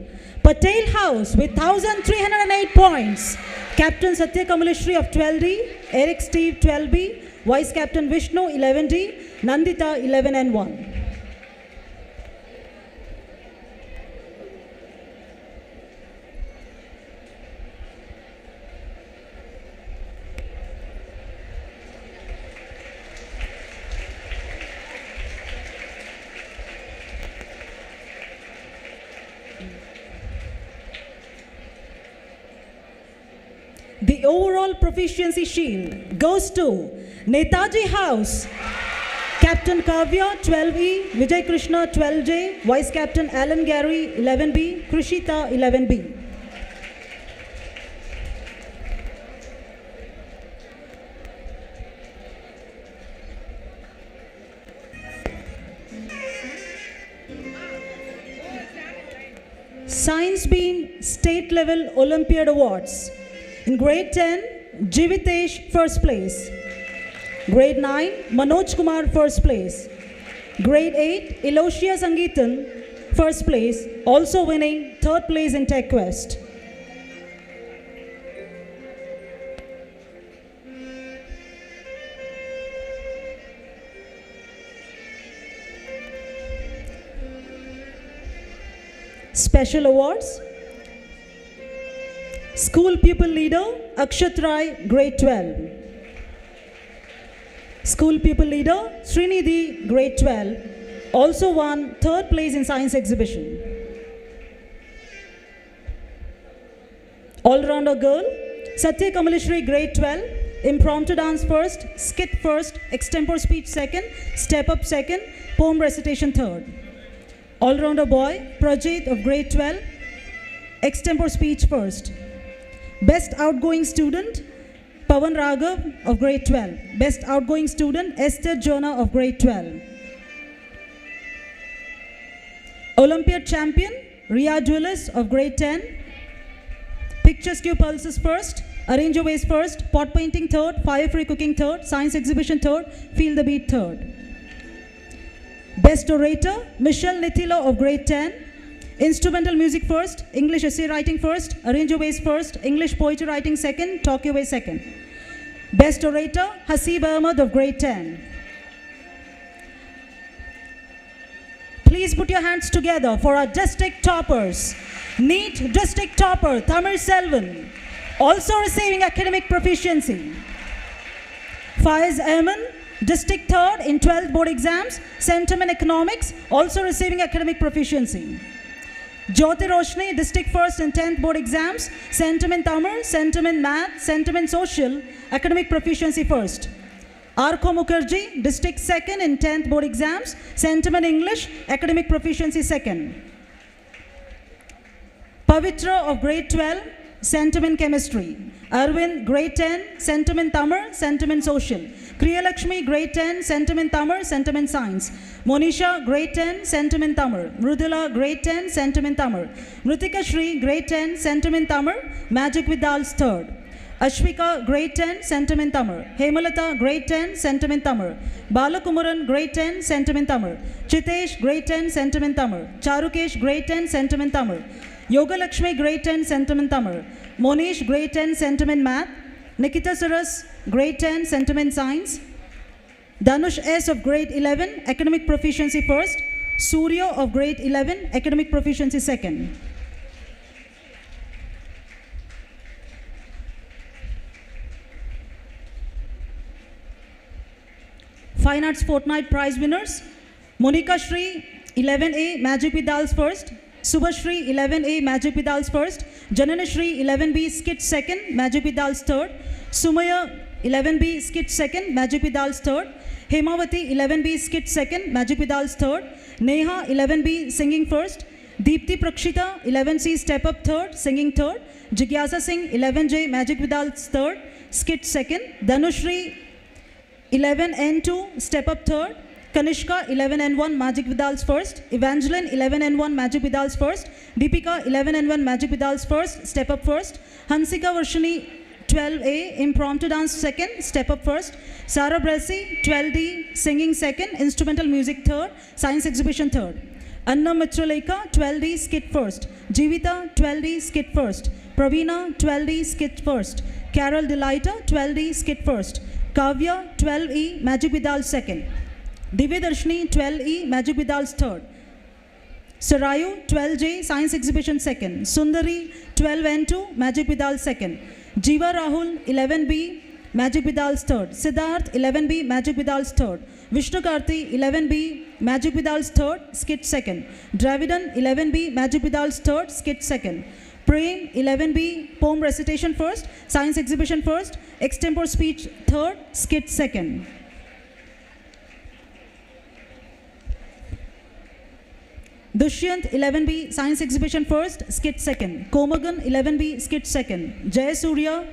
Speaker 13: Patel House with 1,308 points. Captain Satya Kamaleshri of 12D, Eric Steve 12B, Vice Captain Vishnu 11D, Nandita 11 and 1. The overall proficiency shield goes to Netaji House, Captain Kavya 12E, Vijay Krishna 12J, Vice Captain Alan Gary 11B, Krishita 11B. Science Beam State Level Olympiad Awards. In grade 10, Jivitesh first place. Grade 9, Manoj Kumar first place. Grade 8, Elosia Sangeetan first place, also winning third place in Tech Quest. Special awards. School Pupil Leader, Akshat Rai, Grade 12. School Pupil Leader, Srinidhi, Grade 12, also won third place in Science Exhibition. All-rounder girl, Satya Kamaleshri, Grade 12, Impromptu Dance first, Skit first, Extempore Speech second, Step Up second, Poem Recitation third. All-rounder boy, Prajit of Grade 12, Extempore Speech first. Best Outgoing Student, Pavan Raghav of Grade 12. Best Outgoing Student, Esther Jonah of Grade 12. Olympiad Champion, Ria Dwellis of Grade 10. Pictures Cue Pulses first, Arrange Your Ways first, Pot Painting third, Fire Free Cooking third, Science Exhibition third, Feel the Beat third. Best Orator, Michelle Nithila of Grade 10. Instrumental music first, English essay writing first, Arrange Your Ways first, English poetry writing second, Talk Your Way second. Best Orator, Hasib Ahmed of Grade 10. Please put your hands together for our district toppers. NEET district topper, Tamil Selvan, also receiving academic proficiency. Faiz Ahmed, district third in 12th board exams, Centum in economics, also receiving academic proficiency. Jyoti Roshni, district first in 10th board exams, Centum in Tamil, Centum in math, Centum in social, academic proficiency first. Arko Mukherjee, district second in 10th board exams, Centum in English, academic proficiency second. Pavitra of grade 12, Centum in chemistry. Arvind, grade 10, Centum in Tamil, Centum in social. Kriya Lakshmi, grade 10, Centum in Tamil, Centum in science. Monisha, grade 10, Centum in Tamil. Mrudula, grade 10, Centum in Tamil. Mritika Shri, grade 10, Centum in Tamil, Magic with Dolls third. Ashwika, grade 10, sentiment Tamil. Hemalata, grade 10, sentiment Tamil. Balakumaran, grade 10, sentiment Tamil. Chitesh, grade 10, sentiment Tamil. Charukesh, grade 10, sentiment Tamil. Yoga Lakshmi, grade 10, sentiment Tamil. Monish, grade 10, sentiment math. Nikita Saras, grade 10, sentiment science. Danush S of grade 11, academic proficiency first. Surya of grade 11, academic proficiency second. Fine Arts Fortnight Prize winners. Monica Shri, 11A, Magic with Dolls first. Subhashri, 11A, Magic with Dolls first. Janana Shri, 11B, Skit second, Magic with Dolls third. Sumaya, 11B, Skit second, Magic with Dolls third. Hemavati, 11B, Skit second, Magic with Dolls third. Neha, 11B, singing first. Deepthi Prakshita, 11C, step up third, singing third. Jigyasa Singh, 11J, Magic with Dolls third, skit second. Dhanushri, 11N2, step up third. Kanishka, 11N1, Magic with Dolls first. Evangeline, 11N1, Magic with Dolls first. Deepika, 11N1, Magic with Dolls first, step up first. Hansika Varshini, 12A, impromptu dance second, step up first. Sarah Bressy, 12D, singing second, instrumental music third, science exhibition third. Anna Mitraleka, 12D, skit first. Jivita, 12D, skit first. Praveena, 12D, skit first. Carol Delighter, 12D, skit first. Kavya, 12E, Magic with Dolls second. Divya Darshini, 12E, Magic with Dolls third. Sarayu, 12J, science exhibition second. Sundari, 12N2, Magic with Dolls second. Jiva Rahul, 11B, Magic with Dolls third. Siddharth, 11B, Magic with Dolls third. Vishnu Karthi, 11B, Magic with Dolls third, skit second. Dravidan, 11B, Magic with Dolls third, skit second. Prem, 11B, poem recitation first, science exhibition first, extempore speech third, skit second. Dushyant, 11B, science exhibition first, skit second. Komagan, 11B, skit second. Jayasuriya,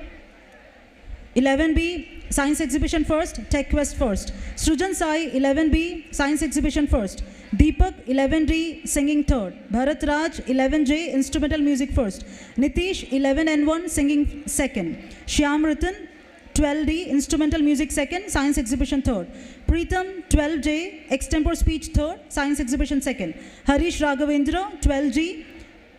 Speaker 13: 11B, science exhibition first, tech quest first. Srujan Sai, 11B, science exhibition first. Deepak, 11D, singing third. Bharat Raj, 11J, instrumental music first. Nitish, 11N1, singing second. Shyam Ratan, 12D, instrumental music second, science exhibition third. Preetham, 12J, extempore speech third, science exhibition second. Harish Raghavendra, 12G,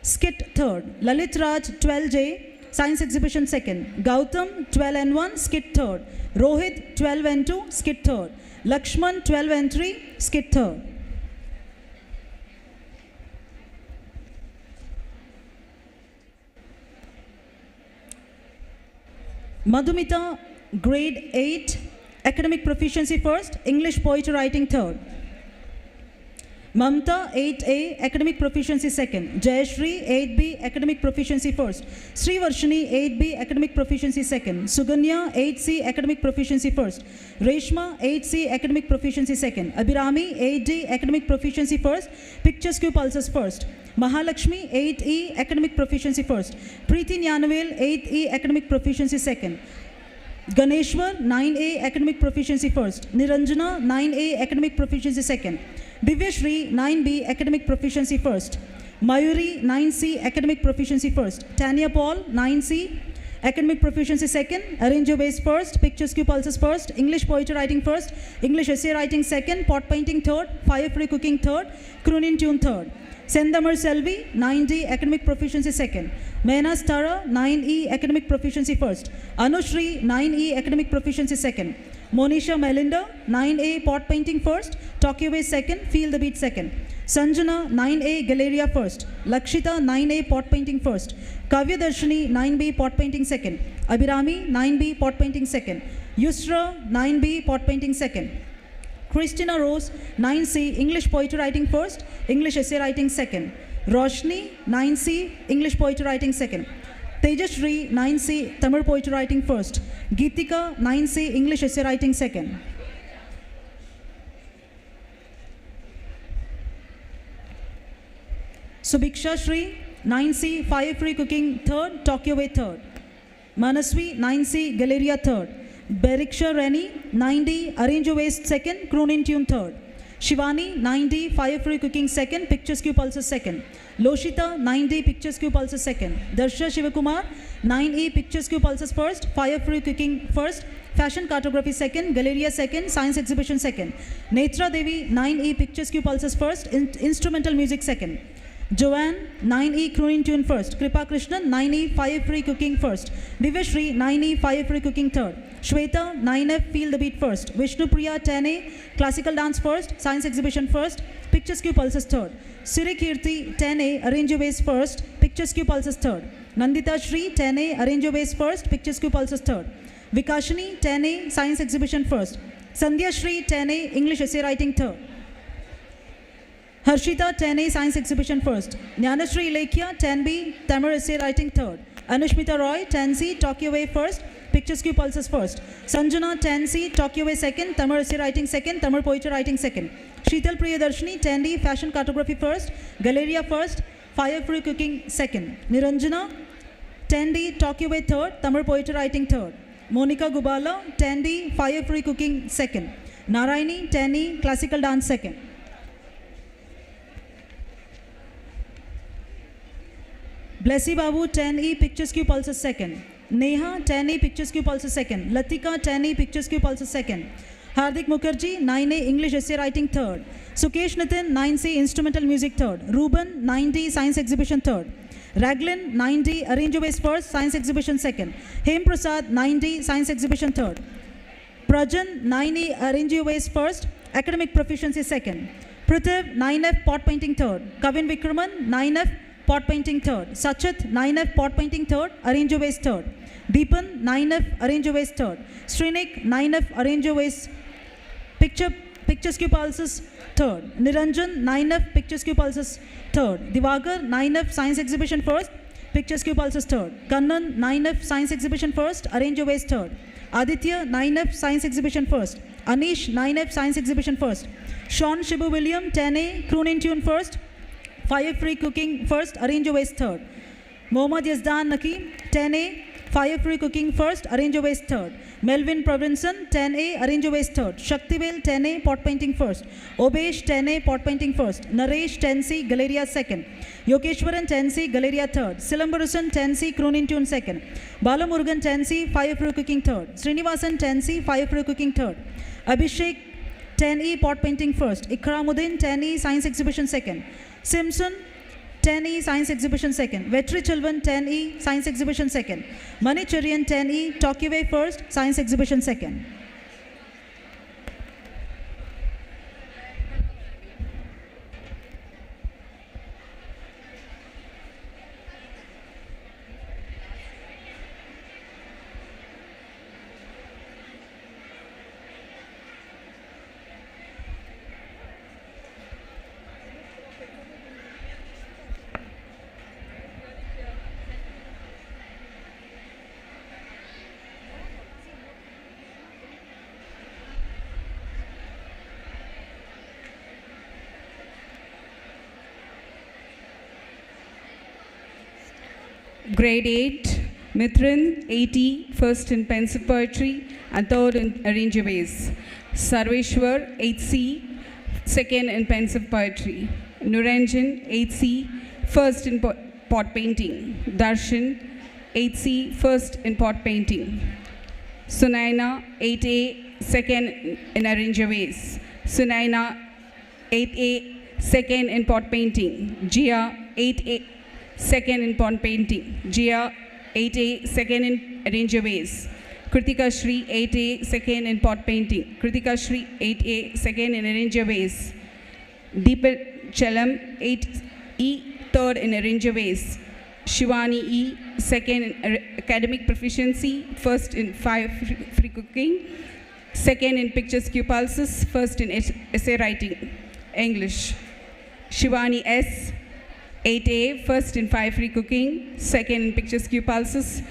Speaker 13: skit third. Lalit Raj, 12J, science exhibition second. Gautam, 12N1, skit third. Rohit, 12N2, skit third. Lakshman, 12N3, skit third. Madhumita, grade 8, academic proficiency first, English poetry writing third. Mamta, 8A, academic proficiency second. Jayashri, 8B, academic proficiency first. Sri Varshini, 8B, academic proficiency second. Suganya, 8C, academic proficiency first. Reshma, 8C, academic proficiency second. Abhirami, 8D, academic proficiency first. Picture skew pulses first. Mahalakshmi, 8E, academic proficiency first. Preeti Gnanavel, 8E, academic proficiency second. Ganeshwar, 9A, academic proficiency first. Niranjana, 9A, academic proficiency second. Divyashri, 9B, academic proficiency first. Mayuri, 9C, academic proficiency first. Tanya Paul, 9C, academic proficiency second. Arrange your base first, picture skew pulses first, English poetry writing first, English essay writing second, pot painting third, fire-free cooking third, crooning tune third. Sendamar Selvi, 9D, academic proficiency second. Menas Tara, 9E, academic proficiency first. Anushri, 9E, academic proficiency second. Monisha Melinda, 9A, pot painting first, talk your way second, feel the beat second. Sanjana, 9A, Galleria first. Lakshita, 9A, pot painting first. Kavya Darshini, 9B, pot painting second. Abhirami, 9B, pot painting second. Yusra, 9B, pot painting second. Christina Rose, 9C, English poetry writing first, English essay writing second. Roshni, 9C, English poetry writing second. Tejashri, 9C, Tamil poetry writing first. Geetika, 9C, English essay writing second. Subiksha Shri, 9C, fire-free cooking third, talk your way third. Manaswi, 9C, Galleria third. Beriksha Reni, 9D, arrange your waist second, croon in tune third. Shivani, 9D, fire free cooking second, pictures queue pulses second. Loshita, 9D, pictures queue pulses second. Darsha Shivakumar, 9E, pictures queue pulses first, fire free cooking first, fashion cartography second, Galleria second, science exhibition second. Netra Devi, 9E, pictures queue pulses first, instrumental music second. Joanne, 9E, crooning tune first. Kripa Krishnan, 9E, fire free cooking first. Divashri, 9E, fire free cooking third. Shweta, 9F, feel the beat first. Vishnu Priya, 10A, classical dance first, science exhibition first, pictures queue pulses third. Siri Kirti, 10A, arrange your ways first, pictures queue pulses third. Nandita Shri, 10A, arrange your ways first, pictures queue pulses third. Vikashini, 10A, science exhibition first. Sandhya Shri, 10A, English essay writing third. Harshita, 10A, science exhibition first. Jnanashri Ilekya, 10B, Tamil essay writing third. Anushmita Roy, 10C, talk your way first, pictures queue pulses first. Sanjana, 10C, talk your way second, Tamil essay writing second, Tamil poetry writing second. Sheetal Priyadarshini, 10D, fashion cartography first, Galleria first, fire free cooking second. Niranjana, 10D, talk your way third, Tamil poetry writing third. Monica Gubala, 10D, fire free cooking second. Narayani, 10E, classical dance second. Blessy Babu, 10E, pictures queue pulses second. Neha, 10E, pictures queue pulses second. Latika, 10E, pictures queue pulses second. Hardik Mukherjee, 9A, English essay writing third. Sukesh Nitin, 9C, instrumental music third. Ruben, 9D, science exhibition third. Raglin, 9D, arrange your ways first, science exhibition second. Hem Prasad, 9D, science exhibition third. Prajan, 9E, arrange your ways first, academic proficiency second. Prithv, 9F, pot painting third. Kavin Vikraman, 9F, pot painting third. Sachit, 9F, pot painting third, arrange your ways third. Deepan, 9F, arrange your ways third. Srinik, 9F, arrange your ways, pictures queue pulses third. Niranjan, 9F, pictures queue pulses third. Divagar, 9F, science exhibition first, pictures queue pulses third. Kannan, 9F, science exhibition first, arrange your ways third. Aditya, 9F, science exhibition first. Anish, 9F, science exhibition first. Sean Shibu William, 10A, croon in tune first, fire free cooking first, arrange your ways third. Mohammad Yazdan Naki, 10A, fire free cooking first, arrange your ways third. Melvin Provinson, 10A, arrange your ways third. Shaktivel, 10A, pot painting first. Obesh, 10A, pot painting first. Naresh, 10C, Galleria second. Yokeshwaran, 10C, Galleria third. Silambarusan, 10C, croon in tune second. Balamurugan, 10C, fire free cooking third. Srinivasan, 10C, fire free cooking third. Abhishek, 10E, pot painting first. Ikramuddin, 10E, science exhibition second. Simpson, 10E, science exhibition second. Vetri Chilvan, 10E, science exhibition second. Manicharian, 10E, talk your way first, science exhibition second.
Speaker 14: Grade 8, Mithran, 80, first in pensive poetry and third in arrange ways. Sarveshwar, 8C, second in pensive poetry. Nuranjan, 8C, first in pot painting. Darshan, 8C, first in pot painting. Sunaina, 8A, second in arrange ways. Sunaina, 8A, second in pot painting. Jia, 8A, second in pot painting. Jia, 8A, second in arrange ways. Kritika Shri, 8A, second in pot painting. Kritika Shri, 8A, second in arrange ways. Deepa Chalam, 8E, third in arrange ways. Shivani E, second in academic proficiency, first in free cooking, second in pictures queue pulses, first in essay writing, English. Shivani S, 8A, first in free cooking, second in pictures queue pulses,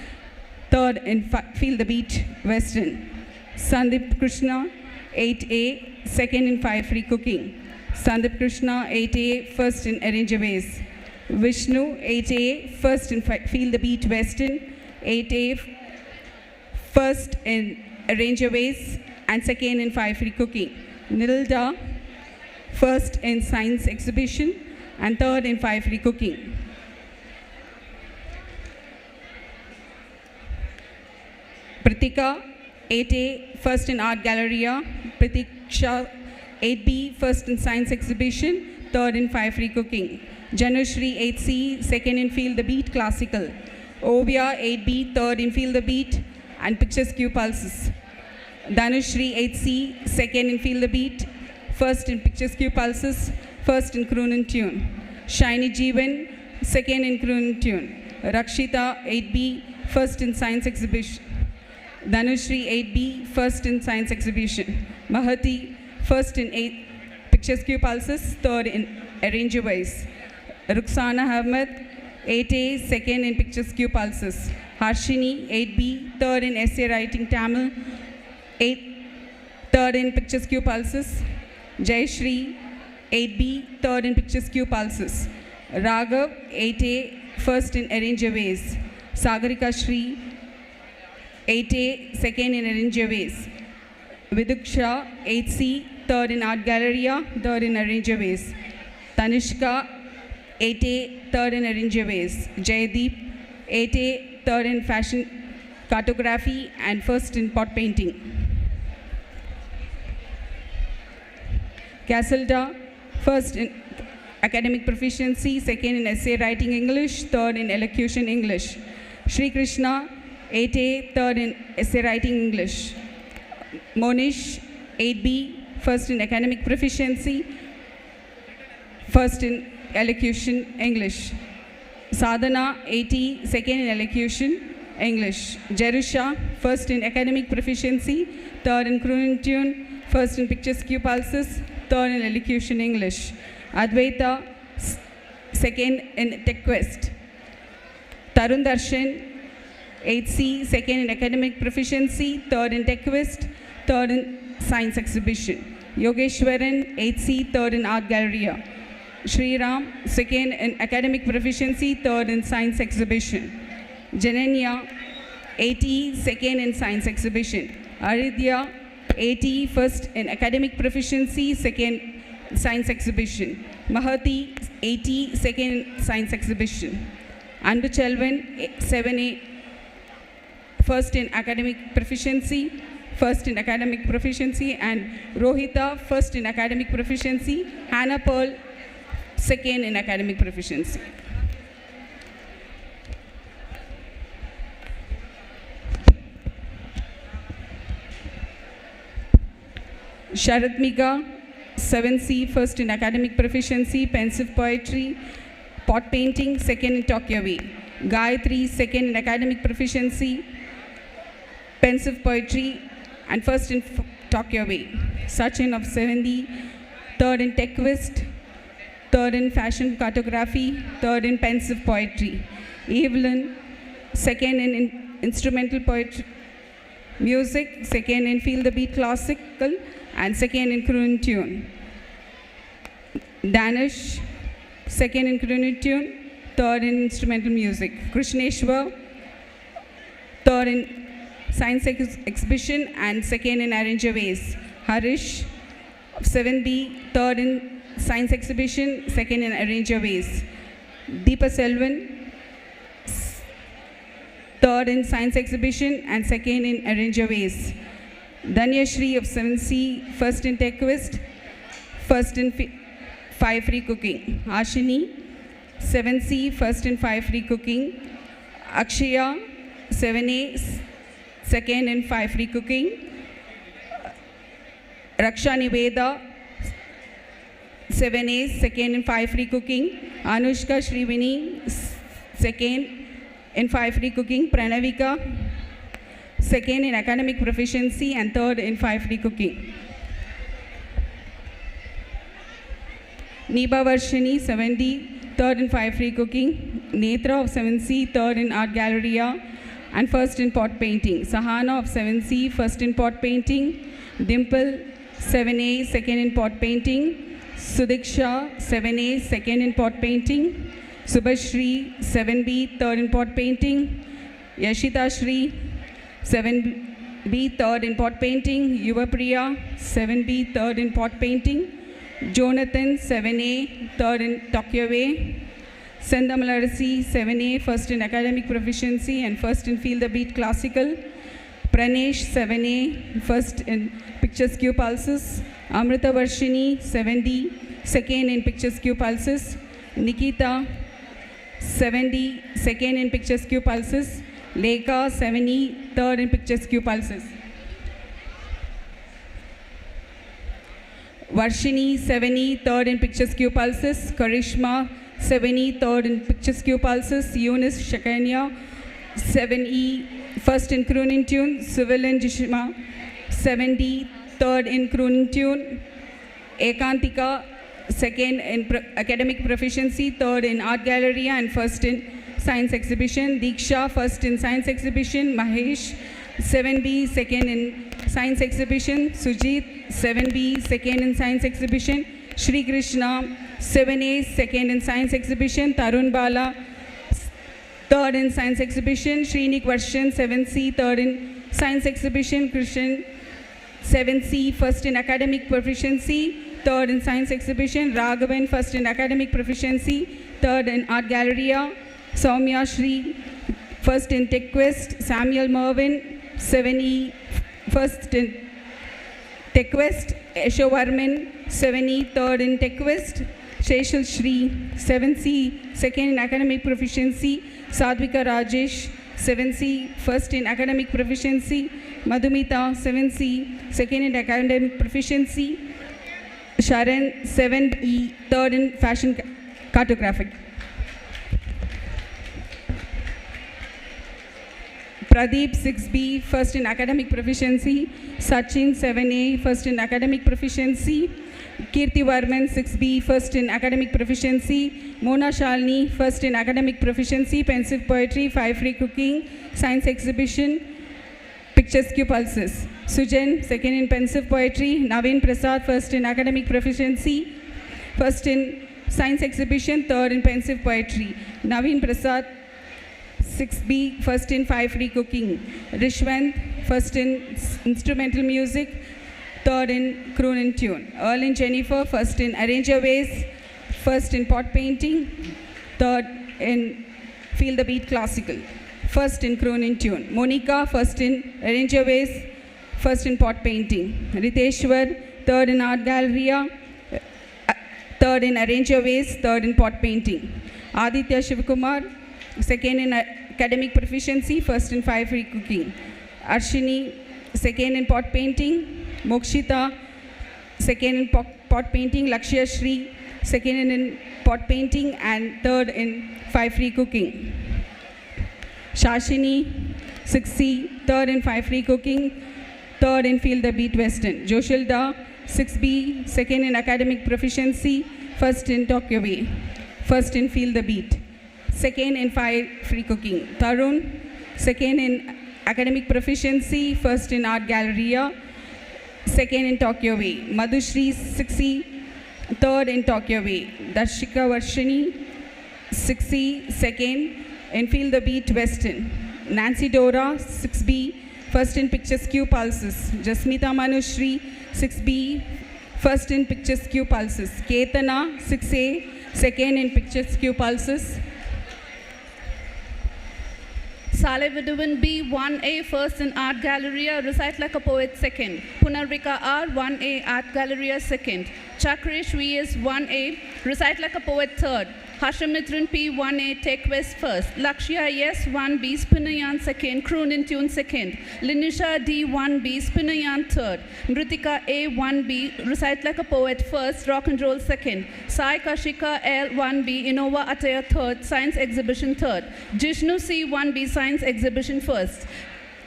Speaker 14: third in feel the beat, Western. Sandeep Krishna, 8A, second in free cooking. Sandeep Krishna, 8A, first in arrange ways. Vishnu, 8A, first in feel the beat, Western. 8A, first in arrange ways and second in free cooking. Nilda, first in science exhibition, and third in fire free cooking. Pritika, 8A, first in art galleria. Pratiksha, 8B, first in science exhibition, third in fire free cooking. Janushri, 8C, second in Feel the Beat classical. Ovia, 8B, third in Feel the Beat and Pictures Q Pulses. Dhanushri, 8C, second in Feel the Beat, first in Pictures Q Pulses, first in Croon and Tune. Shiny Jeevan, second in Croon and Tune. Rakshita, 8B, first in science exhibition. Dhanushri, 8B, first in science exhibition. Mahati, first in Pictures Q Pulses, third in Arranger Wise. Ruxana Ahmed, 8A, second in Pictures Q Pulses. Harshini, 8B, third in essay writing Tamil, third in Pictures Q Pulses. Jayashri, 8B, third in Pictures Q Pulses. Raghav, 8A, first in Arranger Ways. Sagarika Shri, 8A, second in Arranger Ways. Viduksha, 8C, third in Art Galleria, third in Arranger Ways. Tanishka, 8A, third in Arranger Ways. Jaydeep, 8A, third in Fashion Cartography and first in Pot Painting. Casilda, first in Academic Proficiency, second in Essay Writing English, third in Elocution English. Shri Krishna, 8A, third in Essay Writing English. Monish, 8B, first in Academic Proficiency, first in Elocution English. Sadhana, 80, second in Elocution English. Jerusha, first in Academic Proficiency, third in Croon and Tune, first in Pictures Q Pulses, third in Elocution English. Advaita, second in Tech Quest. Tarun Darshan, 8C, second in Academic Proficiency, third in Tech Quest, third in Science Exhibition. Yogeshwaran, 8C, third in Art Galleria. Sri Ram, second in Academic Proficiency, third in Science Exhibition. Jananya, 80, second in Science Exhibition. Aridhya, 80, first in Academic Proficiency, second Science Exhibition. Mahati, 80, second in Science Exhibition. Andu Chelvan, 7A, first in Academic Proficiency, first in Academic Proficiency, and Rohita, first in Academic Proficiency. Hannah Pearl, second in Academic Proficiency. Sharatmika, 7C, first in Academic Proficiency, Pensive Poetry, Pot Painting, second in Tokyo Way. Gayatri, second in Academic Proficiency, Pensive Poetry, and first in Tokyo Way. Sachin of 7D, third in Tech Quest, third in Fashion Cartography, third in Pensive Poetry. Evelyn, second in Instrumental Poetry, Music, second in Feel the Beat Classical, and second in Croon Tune. Danish, second in Croon Tune, third in Instrumental Music. Krishneshwar, third in Science Exhibition and second in Arranger Ways. Harish, 7B, third in Science Exhibition, second in Arranger Ways. Deepa Selvan, third in Science Exhibition and second in Arranger Ways. Dhanyashri of 7C, first in Tech Quest, first in Fire Free Cooking. Ashini, 7C, first in Fire Free Cooking. Akshaya, 7A, second in Fire Free Cooking. Raksha Niveda, 7A, second in Fire Free Cooking. Anushka Shrivini, second in Fire Free Cooking. Pranavika, second in Academic Proficiency and third in Fire Free Cooking. Niba Varshini, 7D, third in Fire Free Cooking. Netra of 7C, third in Art Galleria and first in Pot Painting. Sahana of 7C, first in Pot Painting. Dimple, 7A, second in Pot Painting. Sudiksha, 7A, second in Pot Painting. Subhashri, 7B, third in Pot Painting. Yashita Shri, 7B, third in Pot Painting. Yuva Priya, 7B, third in Pot Painting. Jonathan, 7A, 3rd in Tokyo Way. Sendamalarasi, 7A, 1st in Academic Proficiency and 1st in Feel the Beat Classical. Pranesh, 7A, 1st in Pictures Q Pulses. Amrita Varshini, 7D, 2nd in Pictures Q Pulses. Nikita, 7D, 2nd in Pictures Q Pulses. Lekha, 7E, 3rd in Pictures Q Pulses. Varshini, 7E, 3rd in Pictures Q Pulses. Karishma, 7E, 3rd in Pictures Q Pulses. Eunice Shakanya, 7E, 1st in Crooning Tune. Sivilan Jishima, 7D, 3rd in Crooning Tune. Ekantika, 2nd in Academic Proficiency, 3rd in Art Gallery and 1st in Science Exhibition. Diksha, 1st in Science Exhibition. Mahesh, 7B, 2nd in Science Exhibition. Sujit, 7B, 2nd in Science Exhibition. Shri Krishna, 7A, 2nd in Science Exhibition. Tarun Bala, 3rd in Science Exhibition. Srinik Varshan, 7C, 3rd in Science Exhibition. Krishan, 7C, 1st in Academic Proficiency, 3rd in Science Exhibition. Raghavan, 1st in Academic Proficiency, 3rd in Art Galleria. Soumya Shri, 1st in Tech Quest. Samuel Mervin, 7E, 1st in Tech Quest. Esho Varman, 7E, 3rd in Tech Quest. Sheshal Shri, 7C, 2nd in Academic Proficiency. Sadvika Rajesh, 7C, 1st in Academic Proficiency. Madhumita, 7C, 2nd in Academic Proficiency. Sharon, 7E, 3rd in Fashion Cartographic. Pradeep, 6B, 1st in Academic Proficiency. Sachin, 7A, 1st in Academic Proficiency. Kirti Varman, 6B, 1st in Academic Proficiency. Mona Shalini, 1st in Academic Proficiency. Pensive Poetry, 5 Free Cooking, Science Exhibition, Pictures Q Pulses. Sujan, 2nd in Pensive Poetry. Naveen Prasad, 1st in Academic Proficiency. 1st in Science Exhibition, 3rd in Pensive Poetry. Naveen Prasad, 6B, 1st in 5 Free Cooking. Rishwant, 1st in Instrumental Music, 3rd in Croon and Tune. Erlin Jennifer, 1st in Arranger Ways, 1st in Pot Painting, 3rd in Feel the Beat Classical, 1st in Croon and Tune. Monica, 1st in Arranger Ways, 1st in Pot Painting. Riteshwar, 3rd in Art Galleria, 3rd in Arranger Ways, 3rd in Pot Painting. Aditya Shivakumar, 2nd in Academic Proficiency, 1st in 5 Free Cooking. Arshini, 2nd in Pot Painting. Mokshita, 2nd in Pot Painting. Lakshya Shri, 2nd in Pot Painting and 3rd in 5 Free Cooking. Shashini, 6C, 3rd in 5 Free Cooking, 3rd in Feel the Beat Western. Joshilda, 6B, 2nd in Academic Proficiency, 1st in Tokyo Way, 1st in Feel the Beat. 2nd in 5 Free Cooking. Tarun, 2nd in Academic Proficiency, 1st in Art Galleria, 2nd in Tokyo Way. Madhushri, 6C, 3rd in Tokyo Way. Darshika Varshini, 6C, 2nd in Feel the Beat Western. Nancy Dora, 6B, 1st in Pictures Q Pulses. Jasmita Manushri, 6B, 1st in Pictures Q Pulses. Ketana, 6A, 2nd in Pictures Q Pulses.
Speaker 15: Saleh Viduvan B, 1A, 1st in Art Galleria, Recite Like a Poet, 2nd. Punarvika R, 1A, Art Galleria, 2nd. Chakresh V.S., 1A, Recite Like a Poet, 3rd. Hashamitran P, 1A, Tech West, 1st. Lakshya S, 1B, Spinayan, 2nd. Croon in Tune, 2nd. Linisha D, 1B, Spinayan, 3rd. Nritika A, 1B, Recite Like a Poet, 1st. Rock and Roll, 2nd. Sai Kashika L, 1B, Innova Ataya, 3rd. Science Exhibition, 3rd. Jishnu C, 1B, Science Exhibition, 1st.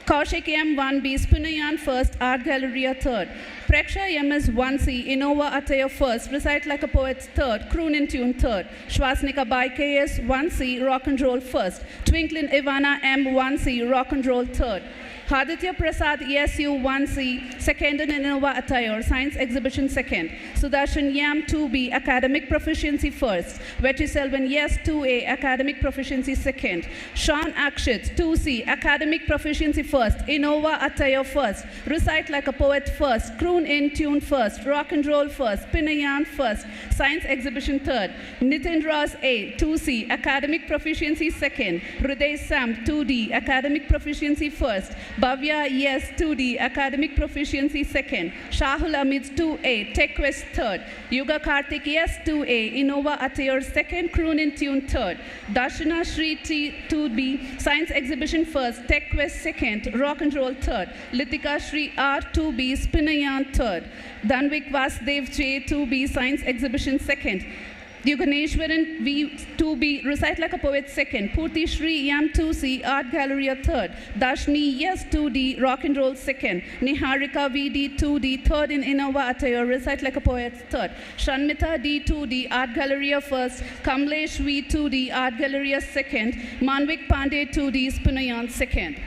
Speaker 15: Kaushik M, 1B, Spinayan, 1st. Art Galleria, 3rd. Preksha M.S. 1C, Innova Ataya, 1st. Recite Like a Poet, 3rd. Croon in Tune, 3rd. Shwasnika by KS, 1C, Rock and Roll, 1st. Twinkling Ivana M, 1C, Rock and Roll, 3rd. Haditya Prasad ESU 1C, second in Innova Attire, Science Exhibition second. Sudarshan Yam 2B, Academic Proficiency first. Vetri Selvan Yes 2A, Academic Proficiency second. Sean Akshit 2C, Academic Proficiency first. Innova Attire first. Recite like a poet first. Croon in tune first. Rock and roll first. Pinayan first. Science Exhibition third. Nitin Ras A 2C, Academic Proficiency second. Hriday Sam 2D, Academic Proficiency first. Bhavya Yes 2D, Academic Proficiency second. Shahul Amit 2A, Tech Quest third. Yuga Karthik Yes 2A, Innova Attire second. Croon in tune third. Darshana Shri T 2B, Science Exhibition first. Tech Quest second. Rock and roll third. Litika Shri R 2B, Spinayan third. Danvik Vasdev J 2B, Science Exhibition second. Yuganeshwaran V 2B, Recite Like a Poet second. Purti Shri Yam 2C, Art Gallery third. Dashni Yes 2D, Rock and Roll second. Niharika VD 2D, third in Innova Attire, Recite Like a Poet third. Shanmita D 2D, Art Gallery first. Kamlesh V 2D, Art Gallery second. Manvik Pandey 2D, Spinayan second.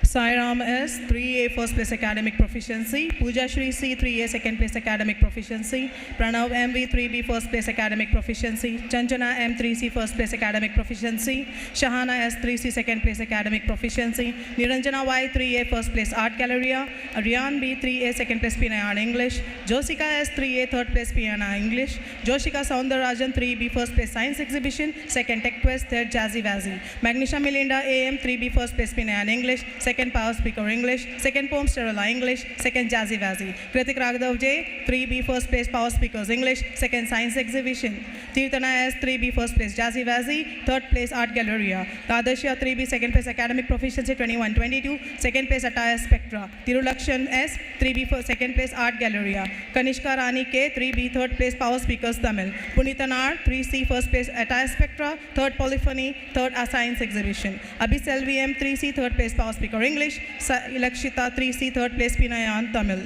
Speaker 16: Sairam S, 3A first place academic proficiency. Pooja Shri C, 3A second place academic proficiency. Pranav MV, 3B first place academic proficiency. Chanjana M, 3C first place academic proficiency. Shahana S, 3C second place academic proficiency. Niranjana Y, 3A first place art galleria. Rian B, 3A second place Pinayan English. Josika S, 3A third place Pinayan English. Joshika Soundarajan, 3B first place science exhibition. Second tech quest, third jazzy vazzy. Magnisha Melinda AM, 3B first place Pinayan English. Second power speaker English, second poem Sterila English, second jazzy vazzy. Kritik Raghav J, 3B first place power speakers English, second science exhibition. Tirthana S, 3B first place jazzy vazzy, third place art galleria. Tadashya 3B second place academic proficiency 21-22, second place attire spectra. Tirulakshan S, 3B for second place art galleria. Kanishka Rani K, 3B third place power speakers Tamil. Punitan R, 3C first place attire spectra, third polyphony, third science exhibition. Abhi Selvi M, 3C third place power speaker English, Lakshita 3C third place Pinayan Tamil.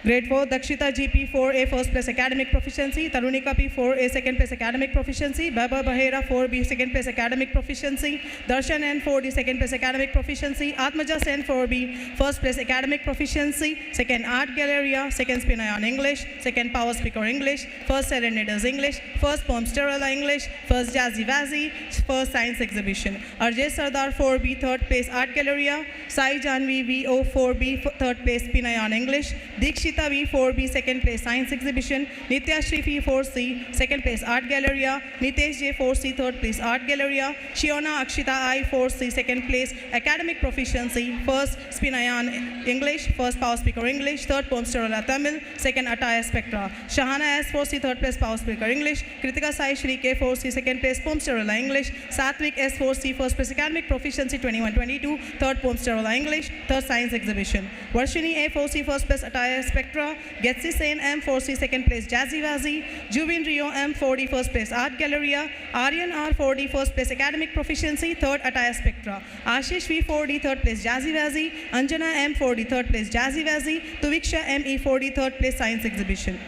Speaker 16: Grade 4, Dakshita GP 4A first place academic proficiency, Tarunika P 4A second place academic proficiency, Baba Bahera 4B second place academic proficiency, Darshan N 4D second place academic proficiency, Atmaja Sen 4B first place academic proficiency, second art galleria, second Spinayan English, second power speaker English, first serenaders English, first poem Sterila English, first jazzy vazzy, first science exhibition. Arjay Sardar 4B third place art galleria, Sai Janvi VO 4B third place Pinayan English, Dikshita V 4B second place science exhibition, Nitya Shri V 4C second place art galleria, Nitesh J 4C third place art galleria, Shiona Akshita I 4C second place academic proficiency, first Spinayan English, first power speaker English, third poem Sterila Tamil, second attire spectra. Shahana S 4C third place power speaker English, Kritika Sai Shri K 4C second place poem Sterila English, Satvik S 4C first place academic proficiency 21-22, third poem Sterila English, third science exhibition. Varshini A 4C first place attire spectra. Getsi Sen M 4C second place jazzy vazzy, Juvin Rio M 4D first place art galleria, Aryan R 4D first place academic proficiency, third attire spectra. Ashish V 4D third place jazzy vazzy, Anjana M 4D third place jazzy vazzy, Tuviksha ME 4D third place science exhibition.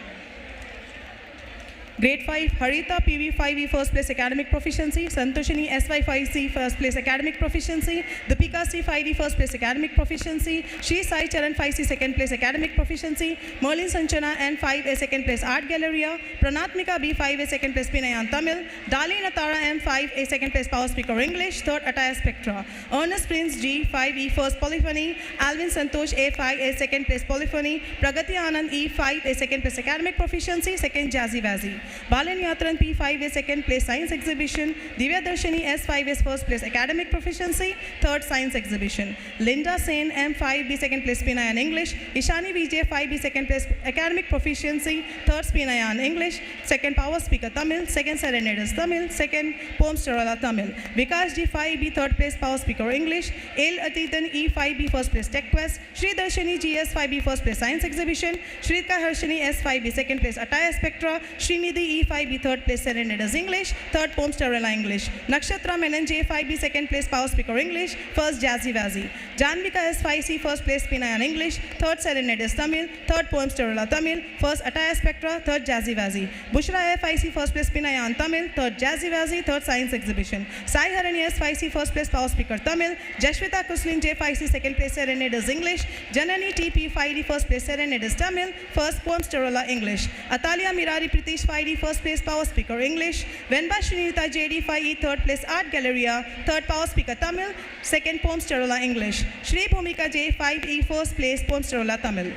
Speaker 16: Grade 5, Harita PV 5E first place academic proficiency, Santoshini SY 5C first place academic proficiency, Deepika C 5D first place academic proficiency, Shri Sai Charan 5C second place academic proficiency, Merlin Sanchana N 5A second place art galleria, Pranatmika B 5A second place Pinayan Tamil, Dali Natara M 5A second place power speaker English, third attire spectra, Ernest Prince G 5E first polyphony, Alvin Santosh A 5A second place polyphony, Pragati Anand E 5A second place academic proficiency, second jazzy vazzy. Balan Yatran P 5A second place science exhibition, Divya Darshani S 5A first place academic proficiency, third science exhibition. Linda Sen M 5B second place Pinayan English, Ishani VJ 5B second place academic proficiency, third Pinayan English, second power speaker Tamil, second serenaders Tamil, second poem Sterila Tamil. Vikas G 5B third place power speaker English, El Atitan E 5B first place tech quest, Shri Darshani GS 5B first place science exhibition, Shrika Harshani S 5B second place attire spectra, Srini Nidhi E5B third place serenaders English, third poem Sterella English. Nakshatra Menon J5B second place power speaker English, first Jazzy Vazzy. Janvika S5C first place Pinayan English, third serenaders Tamil, third poem Sterella Tamil, first attire spectra, third Jazzy Vazzy. Bushra F5C first place Pinayan Tamil, third Jazzy Vazzy, third science exhibition. Sai Harani S5C first place power speaker Tamil, Jashwita Kuslin J5C second place serenaders English, Janani TP5D first place serenaders Tamil, first poem Sterella English. Atalia Mirari Pritish 5D first place power speaker English, Venba Srinita JD5E third place art galleria, third power speaker Tamil, second poem Sterella English. Shri Bhumika J5E first place poem Sterella Tamil.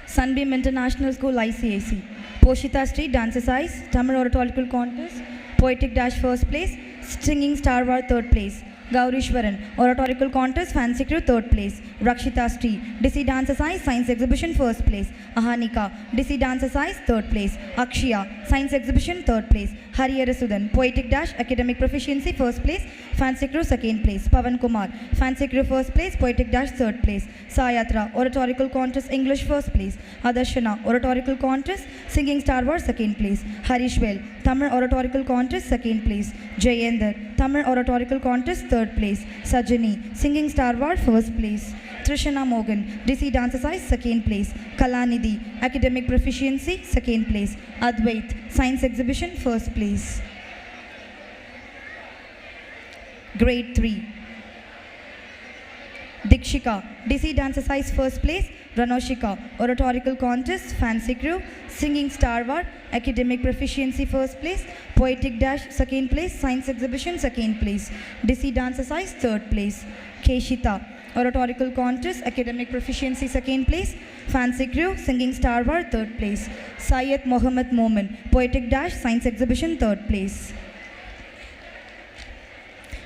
Speaker 3: Sunbeam International School ICSE. Poshita Street Dance Exercise, Tamil Oratorical Contest, Poetic Dash first place, Singing Star War third place. Gaurishwaran, Oratorical Contest, Fancy Crew third place. Rakshita Street, Dizzy Dance Exercise, Science Exhibition first place. Ahanika, Dizzy Dance Exercise third place. Akshaya, Science Exhibition third place. Hariyarasudan, Poetic Dash, Academic Proficiency first place. Fancy Crew second place. Pavan Kumar, Fancy Crew first place, Poetic Dash third place. Sayatra, Oratorical Contest, English first place. Adarshana, Oratorical Contest, Singing Star Wars second place. Harishwell, Tamil Oratorical Contest second place. Jayender, Tamil Oratorical Contest third place. Sajani, Singing Star Wars first place. Trishana Mogan, Dizzy Dance Exercise second place. Kalanidhi, Academic Proficiency second place. Advait, Science Exhibition first place. Grade 3. Dikshika, Dizzy Dance Exercise first place. Ranoshika, Oratorical Contest, Fancy Crew, Singing Star Wars, Academic Proficiency first place. Poetic Dash second place, Science Exhibition second place. Dizzy Dance Exercise third place. Keshita, Oratorical Contest, Academic Proficiency second place. Fancy Crew, Singing Star Wars third place. Syed Mohammed Momin, Poetic Dash, Science Exhibition third place.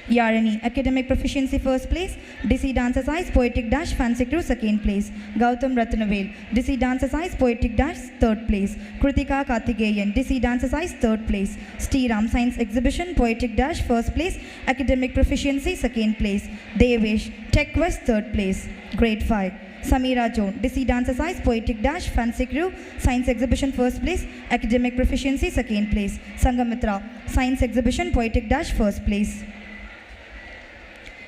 Speaker 3: Yarani, Academic Proficiency first place. Dizzy Dance Exercise, Poetic Dash, Fancy Crew second place. Gautam Ratnavel, Dizzy Dance Exercise, Poetic Dash third place. Kritika Karthikeyan, Dizzy Dance Exercise third place. Sriram, Science Exhibition, Poetic Dash first place. Academic Proficiency second place. Devesh, Tech Quest third place. Grade 5. Samira Joan, Dizzy Dance Exercise, Poetic Dash, Fancy Crew, Science Exhibition first place. Academic Proficiency second place. Sangamitra, Science Exhibition, Poetic Dash first place.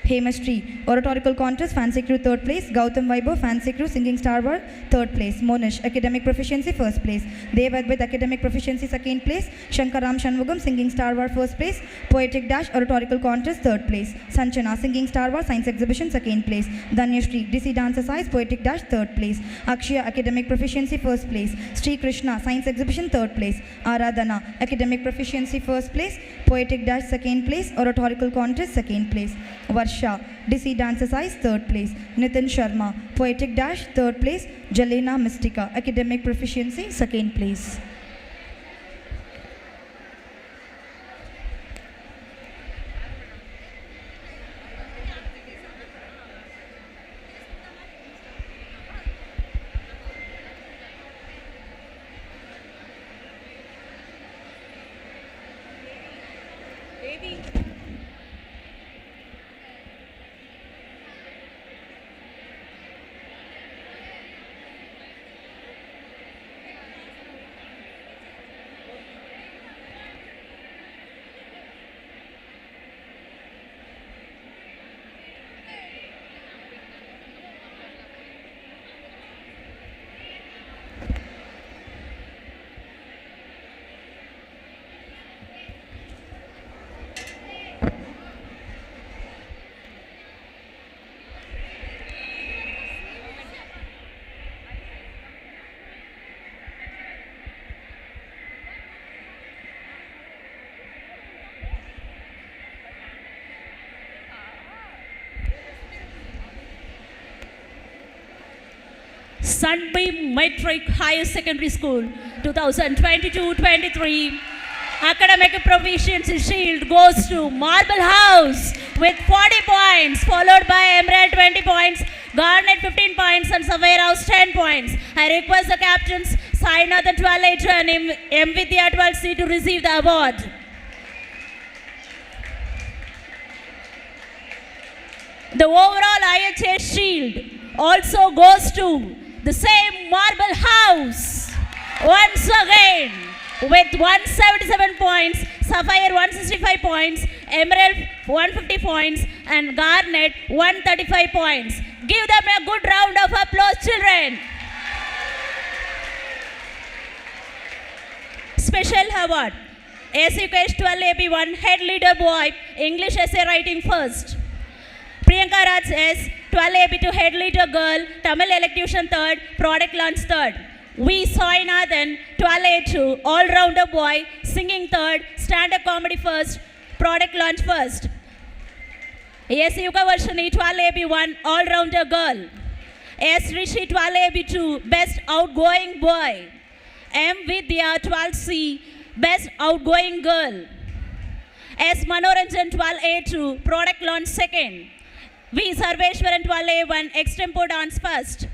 Speaker 3: Hemashri, Oratorical Contest, Fancy Crew third place. Gautam Vaibhav, Fancy Crew, Singing Star Wars third place. Monish, Academic Proficiency first place. Dev Advait, Academic Proficiency second place. Shankaram Shanmugam, Singing Star Wars first place. Poetic Dash, Oratorical Contest third place. Sanchana, Singing Star Wars, Science Exhibition second place. Dhanyashri, Dizzy Dance Exercise, Poetic Dash third place. Akshaya, Academic Proficiency first place. Sri Krishna, Science Exhibition third place. Aradhana, Academic Proficiency first place. Poetic Dash second place. Oratorical Contest second place. Varsha, Dizzy Dance Exercise third place. Nitin Sharma, Poetic Dash third place. Jalena Mystica, Academic Proficiency second place.
Speaker 17: Sunbeam Matric Higher Secondary School 2022-23 Academic Proficiency Shield goes to Marble House with 40 points, followed by Emerald 20 points, Garnet 15 points and Surveyor House 10 points. I request the captains Sainath and 12H and M. Vidya 12C to receive the award. The overall IHS Shield also goes to the same Marble House. Once again, with 177 points, Sapphire 165 points, Emerald 150 points, and Garnet 135 points. Give them a good round of applause, children. Special award. ACUKH 12AB1 Head Leader Boy, English Essay Writing First. Priyanka Raj S, 12AB2 Head Leader Girl, Tamil Elocution Third, Product Launch Third. V. Soinathan, 12A2 All-Rounder Boy, Singing Third, Stand-Up Comedy First, Product Launch First. S. Yuka Varshini, 12AB1 All-Rounder Girl. S. Rishi, 12AB2 Best Outgoing Boy. M. Vidya, 12C Best Outgoing Girl. S. Manoranjan, 12A2 Product Launch Second. V. Sarveshwaran, 12A1 Extempo Dance First.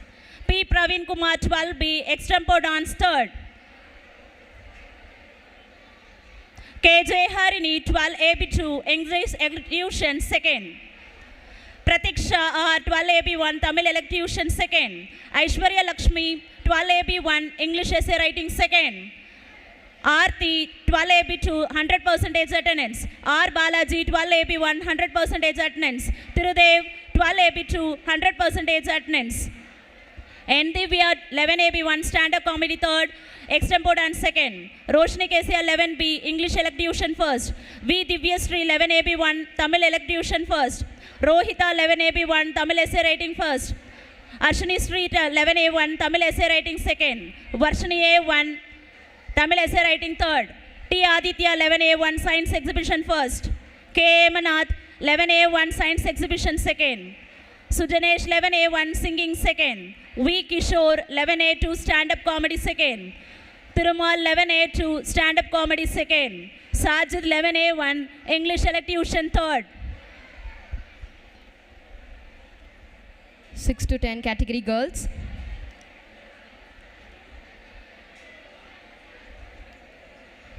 Speaker 17: P. Praveen Kumar, 12B Extempo Dance Third. K.J. Harini, 12AB2 English Elocution Second. Pratiksha R, 12AB1 Tamil Elocution Second. Aishwarya Lakshmi, 12AB1 English Essay Writing Second. Arthi, 12AB2 100% attendance. R. Balaji, 12AB1 100% attendance. Thirudev, 12AB2 100% attendance. N. Divya, 11AB1 Stand-Up Comedy Third, Extempo Dance Second. Roshni Kesia, 11B English Elocution First. V. Divyasri, 11AB1 Tamil Elocution First. Rohita, 11AB1 Tamil Essay Writing First. Arshini Street, 11A1 Tamil Essay Writing Second. Varshini A1 Tamil Essay Writing Third. T. Aditya, 11A1 Science Exhibition First. K. Manath, 11A1 Science Exhibition Second. Sujanesh, 11A1 Singing Second. V. Kishore, 11A2 Stand-Up Comedy Second. Thirumal, 11A2 Stand-Up Comedy Second. Sajid, 11A1 English Elocution Third.
Speaker 18: 6 to 10 category girls.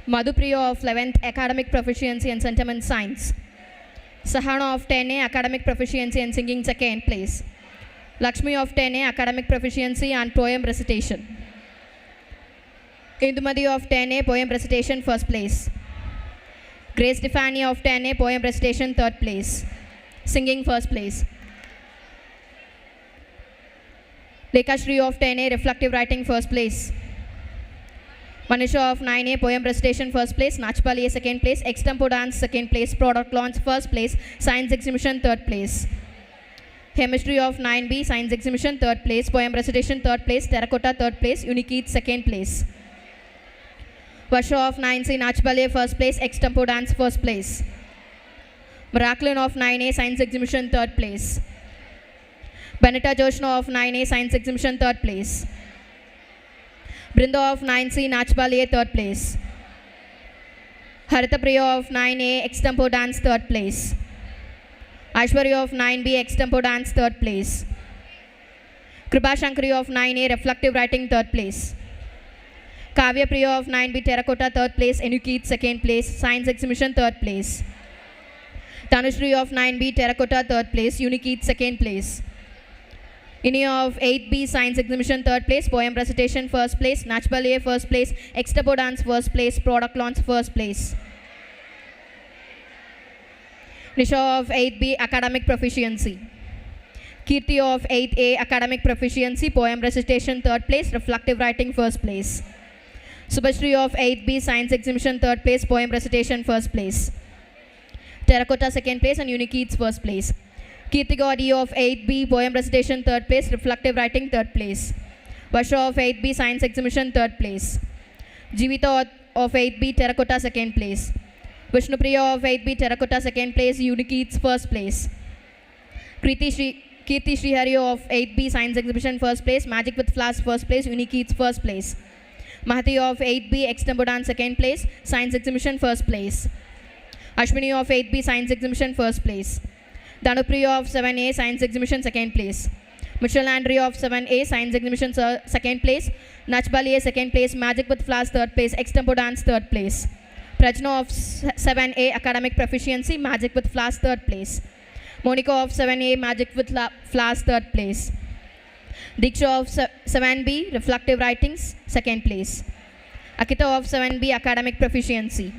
Speaker 18: Madhupriya of 11th Academic Proficiency and Sentiment Science. Sahana of 10A Academic Proficiency and Singing Second Place. Lakshmi of 10A Academic Proficiency and Poem Recitation. Indumadi of 10A Poem Recitation First Place. Grace Stefani of 10A Poem Recitation Third Place. Singing First Place. Lekha Shri of 10A Reflective Writing First Place. Manisha of 9A Poem Recitation First Place. Nachpali A Second Place. Extempo Dance Second Place. Product Launch First Place. Science Exhibition Third Place. Chemistry of 9B Science Exhibition Third Place. Poem Recitation Third Place. Terracotta Third Place. Unique Second Place. Varsha of 9C Nachpali First Place. Extempo Dance First Place. Miraculin of 9A Science Exhibition Third Place. Benita Joshna of 9A Science Exhibition Third Place. Brinda of 9C Nachpali Third Place. Harita Priya of 9A Extempo Dance Third Place. Aishwarya of 9B Extempo Dance Third Place. Kripa Shankari of 9A Reflective Writing Third Place. Kavya Priya of 9B Terracotta Third Place. Enukeet Second Place. Science Exhibition Third Place. Tanushri of 9B Terracotta Third Place. Unikeet Second Place. Inia of 8B Science Exhibition Third Place. Poem Recitation First Place. Nachpali First Place. Extempo Dance First Place. Product Launch First Place. Nisha of 8B Academic Proficiency. Kirti of 8A Academic Proficiency. Poem Recitation Third Place. Reflective Writing First Place. Subhashri of 8B Science Exhibition Third Place. Poem Recitation First Place. Terracotta Second Place and Unikeets First Place. Kirti Gaudi of 8B Poem Recitation Third Place. Reflective Writing Third Place. Varsha of 8B Science Exhibition Third Place. Jivita of 8B Terracotta Second Place. Vishnupriya of 8B Terracotta Second Place. Unikeets First Place. Kirti Srihari of 8B Science Exhibition First Place. Magic with Flash First Place. Unikeets First Place. Mahati of 8B Extempo Dance Second Place. Science Exhibition First Place. Ashwini of 8B Science Exhibition First Place. Dhanupriya of 7A Science Exhibition Second Place. Mitchell Andrea of 7A Science Exhibition Second Place. Nachbali A Second Place. Magic with Flash Third Place. Extempo Dance Third Place. Prajna of 7A Academic Proficiency. Magic with Flash Third Place. Monica of 7A Magic with Flash Third Place. Diksha of 7B Reflective Writings Second Place. Akita of 7B academic proficiency.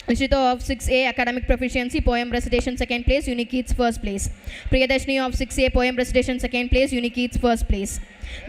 Speaker 18: Nishita of 6A academic proficiency, poem recitation second place, unique eats first place. Priyadashni of 6A poem recitation second place, unique eats first place.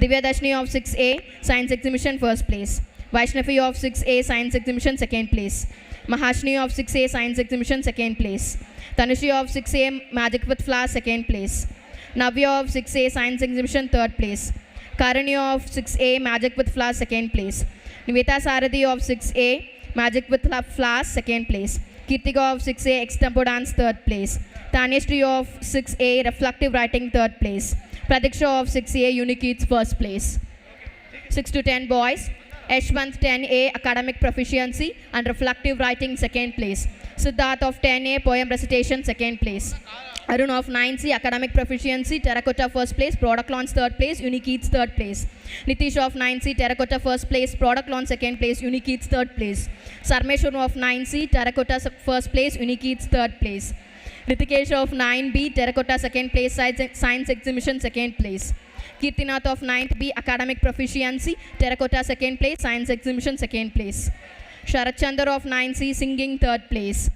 Speaker 18: Divyadashni of 6A science exhibition first place. Vaishnavi of 6A science exhibition second place. Mahashni of 6A science exhibition second place. Tanushi of 6A magic with flowers second place. Navya of 6A science exhibition third place. Karani of 6A magic with flowers second place. Niveta Sarathi of 6A magic with flowers second place. Kirtika of 6A extempo dance third place. Tanyashri of 6A reflective writing third place. Pradiksha of 6A unique eats first place. 6 to 10 boys. Yashwant 10A academic proficiency and reflective writing second place. Siddharth of 10A poem recitation second place. Arun of 9C academic proficiency, terracotta first place, product launch third place, unique eats third place. Nitish of 9C terracotta first place, product launch second place, unique eats third place. Sarmeshwar of 9C terracotta first place, unique eats third place. Ritikesh of 9B terracotta second place, science exhibition second place. Kirtinath of 9th B academic proficiency, terracotta second place, science exhibition second place. Sharat Chandar of 9C singing third place.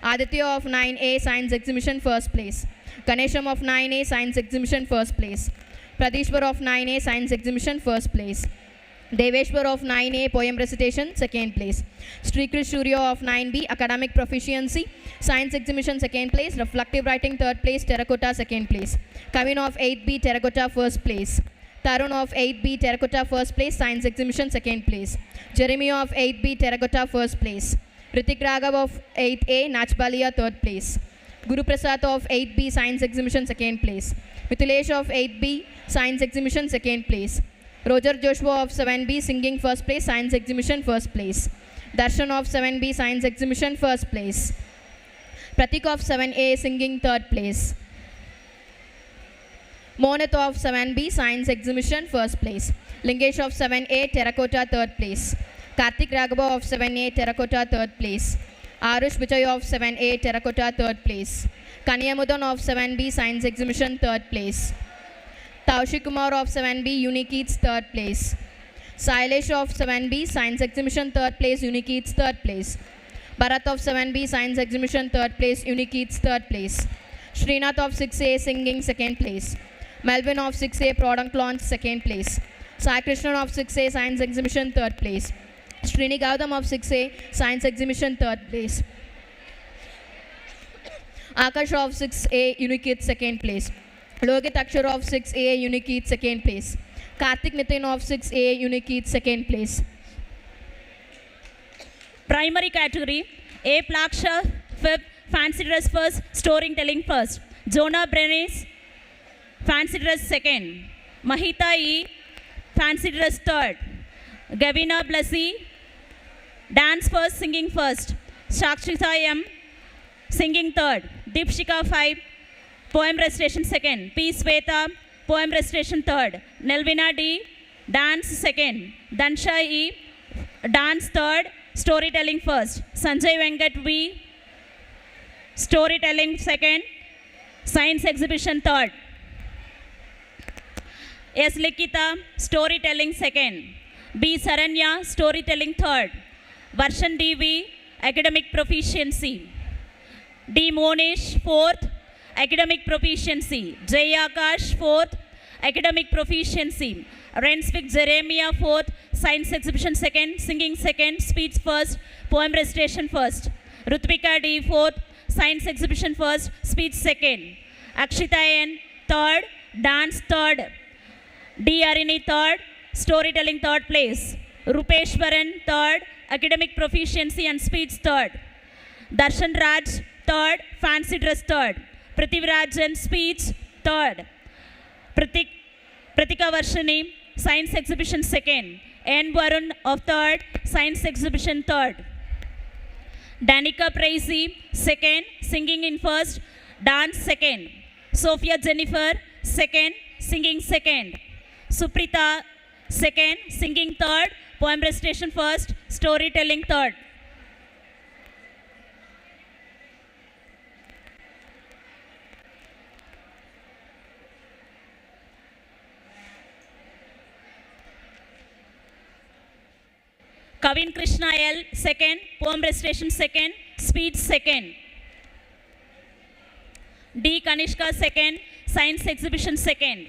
Speaker 18: Aditya of 9A science exhibition first place. Ganesham of 9A science exhibition first place. Pradeshwar of 9A science exhibition first place. Deveshwar of 9A poem recitation second place. Sri Krishurya of 9B academic proficiency, science exhibition second place, reflective writing third place, terracotta second place. Kavin of 8B terracotta first place. Tarun of 8B terracotta first place, science exhibition second place. Jeremy of 8B terracotta first place. Ritik Raghav of 8A Nachbalia third place. Guru Prasad of 8B science exhibition second place. Mithilesh of 8B science exhibition second place. Roger Joshua of 7B singing first place, science exhibition first place. Darshan of 7B science exhibition first place. Pratik of 7A singing third place. Monith of 7B science exhibition first place. Lingesh of 7A terracotta third place. Karthik Raghava of 7A terracotta third place. Arush Vijay of 7A terracotta third place. Kanyamudan of 7B science exhibition third place. Taushik Kumar of 7B unique eats third place. Sailesh of 7B science exhibition third place, unique eats third place. Bharat of 7B science exhibition third place, unique eats third place. Srinath of 6A singing second place. Melvin of 6A product launch second place. Sai Krishnan of 6A science exhibition third place. Srini Gautam of 6A science exhibition third place. Akash of 6A unique eats second place. Logit Akshar of 6A unique eats second place. Karthik Nitin of 6A unique eats second place.
Speaker 17: Primary category, A. Plaksha, 5th, fancy dress first, storytelling first. Jonah Brenes, fancy dress second. Mahita E, fancy dress third. Gavina Blasi, dance first, singing first. Shakshita M, singing third. Deepshika 5, poem recitation second. P. Sweta, poem recitation third. Nelvina D, dance second. Dansha E, dance third, storytelling first. Sanjay Venkat V, storytelling second, science exhibition third. S. Likita, storytelling second. B. Saranya, storytelling third. Varshan D.V., academic proficiency. D. Monish, 4th, academic proficiency. J. Akash, 4th, academic proficiency. Rensvik Jeremiah, 4th, science exhibition second, singing second, speech first, poem recitation first. Rutvika D, 4th, science exhibition first, speech second. Akshita N, 3rd, dance third. D. Arini, 3rd, storytelling third place. Rupeshwaran, 3rd, academic proficiency and speech third. Darshan Raj, 3rd, fancy dress third. Prithivarajan, speech third. Pratika Varshani, science exhibition second. N. Varun of 3rd, science exhibition third. Danica Praisi, second, singing in first, dance second. Sophia Jennifer, second, singing second. Suprita, second, singing third, poem recitation first, storytelling third. Kavin Krishna L, second. Poem recitation, second. Speech, second. D. Kanishka, second. Science exhibition, second.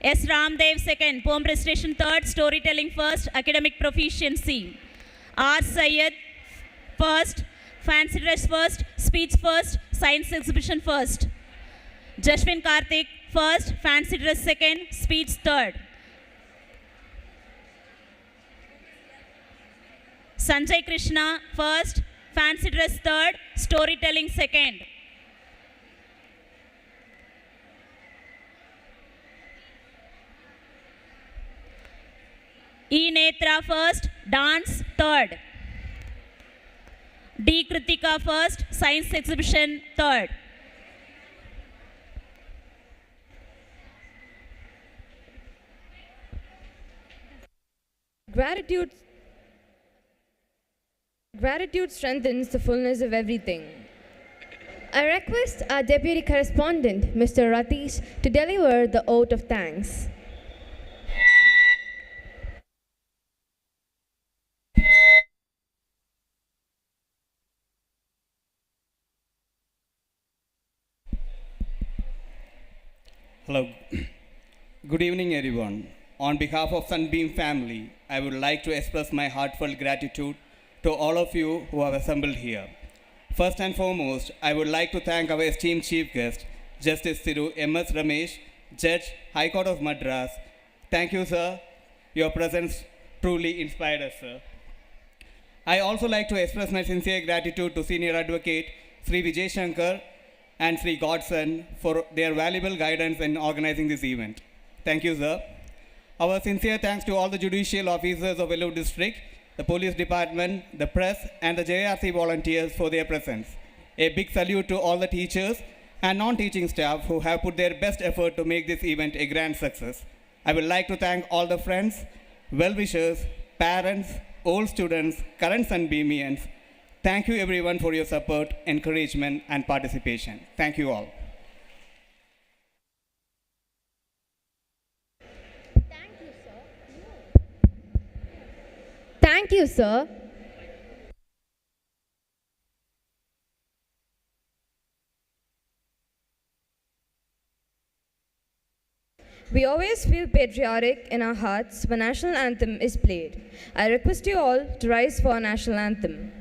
Speaker 17: S. Ramdev, second. Poem recitation, third. Storytelling, first. Academic proficiency. R. Syed, first. Fancy dress, first. Speech, first. Science exhibition, first. Jashwin Karthik, first. Fancy dress, second. Speech, third. Sanjay Krishna, first. Fancy dress, third. Storytelling, second. E. Netra, first. Dance, third. D. Kritika, first. Science exhibition, third.
Speaker 1: Gratitude strengthens the fullness of everything. I request our Deputy Correspondent, Mr.Rathish, to deliver the oath of thanks.
Speaker 19: Hello. Good evening, everyone. On behalf of Sunbeam family, I would like to express my heartfelt gratitude to all of you who have assembled here. First and foremost, I would like to thank our esteemed Chief Guest, Justice Thiru M.S.Ramesh, Judge, High Court of Madras. Thank you, sir. Your presence truly inspired us, sir. I also like to express my sincere gratitude to Senior Advocate Sri Vijay Shankar and Sri Godson for their valuable guidance in organizing this event. Thank you, sir. Our sincere thanks to all the judicial officers of Vellore District, the police department, the press, and the JRC volunteers for their presence. A big salute to all the teachers and non-teaching staff who have put their best effort to make this event a grand success. I would like to thank all the friends, well-wishers, parents, old students, current Sunbeamians. Thank you everyone for your support, encouragement, and participation. Thank you all.
Speaker 1: Thank you, sir. We always feel patriotic in our hearts when national anthem is played. I request you all to rise for our national anthem.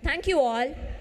Speaker 2: Thank you all.